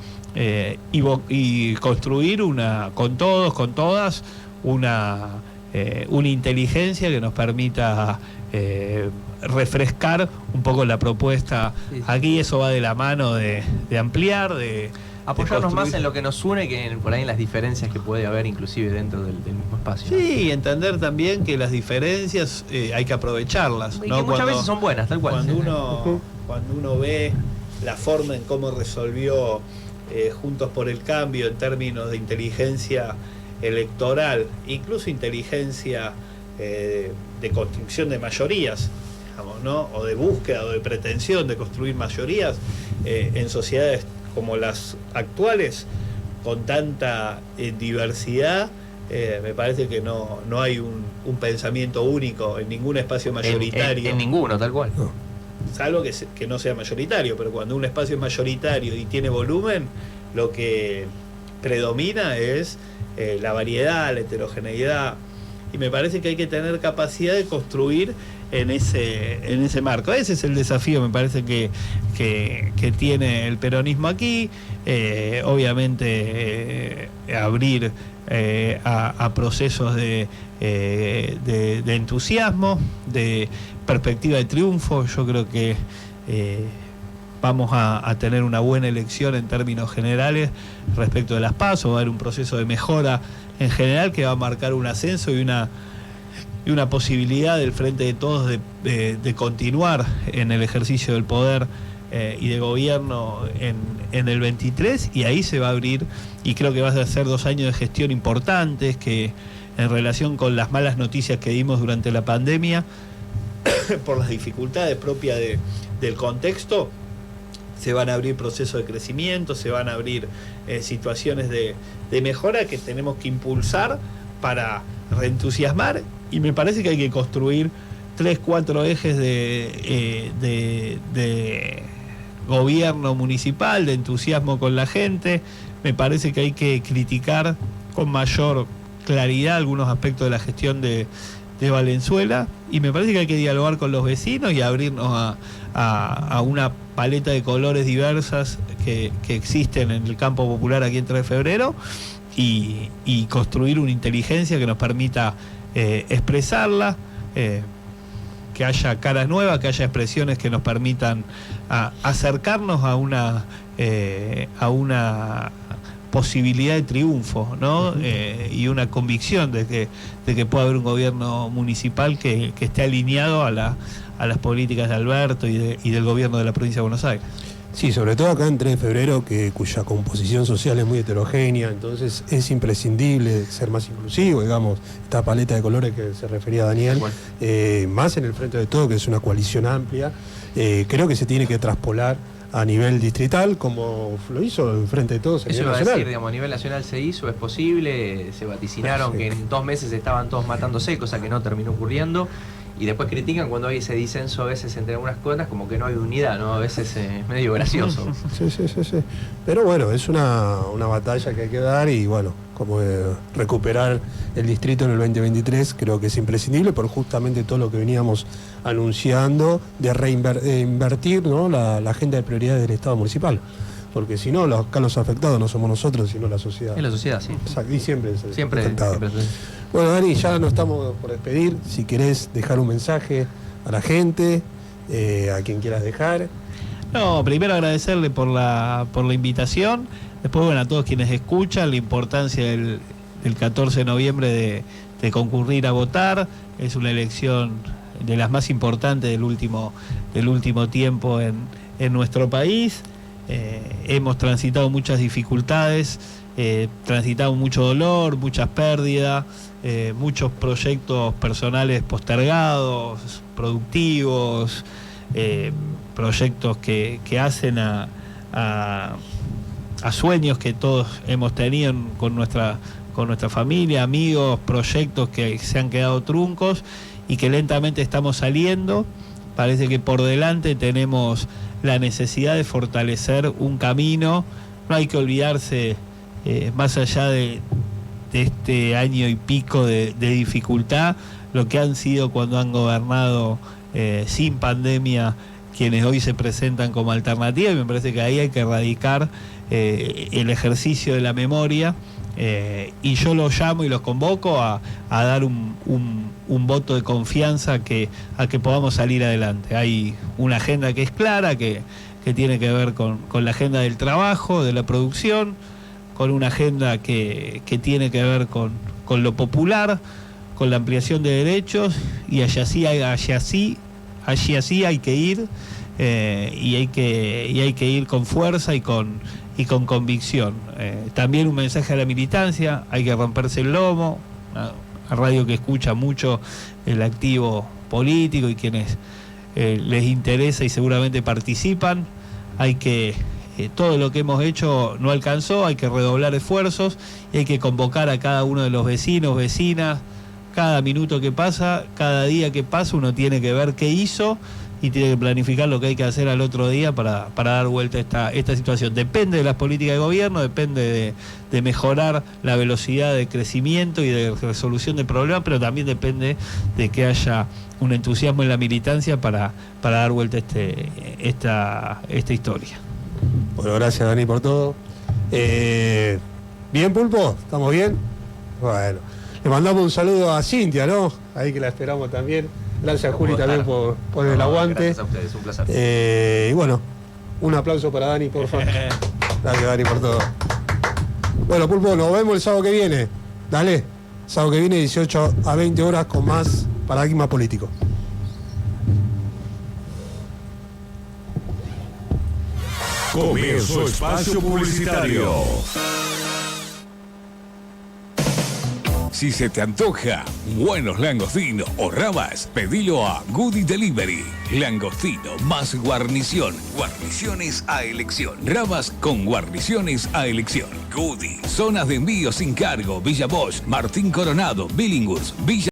y construir con todos, con todas, una inteligencia que nos permita refrescar un poco la propuesta. Aquí eso va de la mano de ampliar, de apoyarnos más en lo que nos une que por ahí en las diferencias que puede haber inclusive dentro del mismo espacio. Sí, entender también que las diferencias hay que aprovecharlas, y ¿no? Que muchas veces son buenas, tal cual. Cuando uno ve la forma en cómo resolvió Juntos por el Cambio en términos de inteligencia electoral, incluso inteligencia de construcción de mayorías, digamos, ¿no? O de búsqueda o de pretensión de construir mayorías en sociedades como las actuales, con tanta diversidad. Me parece que no hay un pensamiento único en ningún espacio mayoritario. En ninguno, tal cual. No. Salvo que no sea mayoritario, pero cuando un espacio es mayoritario y tiene volumen, lo que predomina es la variedad, la heterogeneidad, y me parece que hay que tener capacidad de construir en ese marco. Ese es el desafío, me parece que tiene el peronismo aquí. Obviamente abrir a procesos de entusiasmo, de perspectiva de triunfo. Yo creo que vamos a tener una buena elección en términos generales respecto de las PASO. Va a haber un proceso de mejora en general que va a marcar un ascenso y una posibilidad del Frente de Todos de continuar en el ejercicio del poder y de gobierno en el 23, y ahí se va a abrir, y creo que va a ser 2 años de gestión importantes, que en relación con las malas noticias que dimos durante la pandemia, por las dificultades propias del contexto, se van a abrir procesos de crecimiento, se van a abrir situaciones de mejora que tenemos que impulsar para reentusiasmar, y me parece que hay que construir 3-4 ejes de gobierno municipal, de entusiasmo con la gente. Me parece que hay que criticar con mayor claridad algunos aspectos de la gestión de Valenzuela, y me parece que hay que dialogar con los vecinos y abrirnos a una paleta de colores diversas que existen en el campo popular aquí en 3 de febrero, y construir una inteligencia que nos permita expresarla, que haya caras nuevas, que haya expresiones que nos permitan acercarnos a una posibilidad de triunfo, ¿no? Y una convicción de que pueda haber un gobierno municipal que esté alineado a las políticas de Alberto y del gobierno de la provincia de Buenos Aires. Sí, sobre todo acá en 3 de febrero, cuya composición social es muy heterogénea, entonces es imprescindible ser más inclusivo, digamos, esta paleta de colores que se refería Daniel, más en el Frente de Todos, que es una coalición amplia. Creo que se tiene que traspolar a nivel distrital, como lo hizo el Frente de Todos a nivel nacional. Eso iba a decir, digamos, a nivel nacional se hizo, es posible, se vaticinaron que en 2 meses estaban todos matándose, cosa que no terminó ocurriendo. Y después critican cuando hay ese disenso a veces entre algunas cosas, como que no hay unidad, ¿no? A veces es medio gracioso. Sí. Pero bueno, es una batalla que hay que dar, y bueno, como recuperar el distrito en el 2023 creo que es imprescindible por justamente todo lo que veníamos anunciando de reinvertir, ¿no? la agenda de prioridades del Estado municipal. Porque si no, acá los afectados no somos nosotros, sino la sociedad. Es la sociedad, sí. Y siempre. Siempre. Bueno, Dani, ya nos estamos por despedir. Si querés dejar un mensaje a la gente, a quien quieras dejar. No, primero agradecerle por la invitación. Después, bueno, a todos quienes escuchan, la importancia del 14 de noviembre de concurrir a votar. Es una elección de las más importantes del último tiempo en nuestro país. Hemos transitado muchas dificultades, transitado mucho dolor, muchas pérdidas, muchos proyectos personales postergados, productivos, proyectos que hacen a sueños que todos hemos tenido con nuestra familia, amigos, proyectos que se han quedado truncos y que lentamente estamos saliendo. Parece que por delante tenemos la necesidad de fortalecer un camino. No hay que olvidarse, más allá de este año y pico de dificultad, lo que han sido cuando han gobernado sin pandemia quienes hoy se presentan como alternativa, y me parece que ahí hay que erradicar el ejercicio de la memoria, y yo los llamo y los convoco a dar un voto de confianza a que podamos salir adelante. Hay una agenda que es clara, que tiene que ver con la agenda del trabajo, de la producción, con una agenda que tiene que ver con lo popular, con la ampliación de derechos, y allí así hay que ir, y hay que ir con fuerza y con y con convicción. También un mensaje a la militancia, hay que romperse el lomo, a radio que escucha mucho el activo político y quienes les interesa y seguramente participan, hay que, todo lo que hemos hecho no alcanzó, hay que redoblar esfuerzos y hay que convocar a cada uno de los vecinos, vecinas, cada minuto que pasa, cada día que pasa uno tiene que ver qué hizo y tiene que planificar lo que hay que hacer al otro día para dar vuelta a esta situación. Depende de las políticas de gobierno, depende de mejorar la velocidad de crecimiento y de resolución de problemas, pero también depende de que haya un entusiasmo en la militancia para dar vuelta esta historia. Bueno, gracias Dani por todo. ¿Bien, Pulpo? ¿Estamos bien? Bueno, le mandamos un saludo a Cintia, ¿no? Ahí que la esperamos también. Gracias, Juli, también por el aguante. Gracias a ustedes, un placer. Y bueno, un aplauso para Dani, por favor. Gracias, Dani, por todo. Bueno, Pulpo, nos vemos el sábado que viene. Dale, sábado que viene, 18 a 20 horas, con más Paradigma Político. Comienzo espacio publicitario. Si se te antoja buenos langostinos o rabas, pedilo a Goody Delivery. Langostino más guarnición. Guarniciones a elección. Rabas con guarniciones a elección. Goody. Zonas de envío sin cargo. Villa Bosch, Martín Coronado, Billinghurst, Villa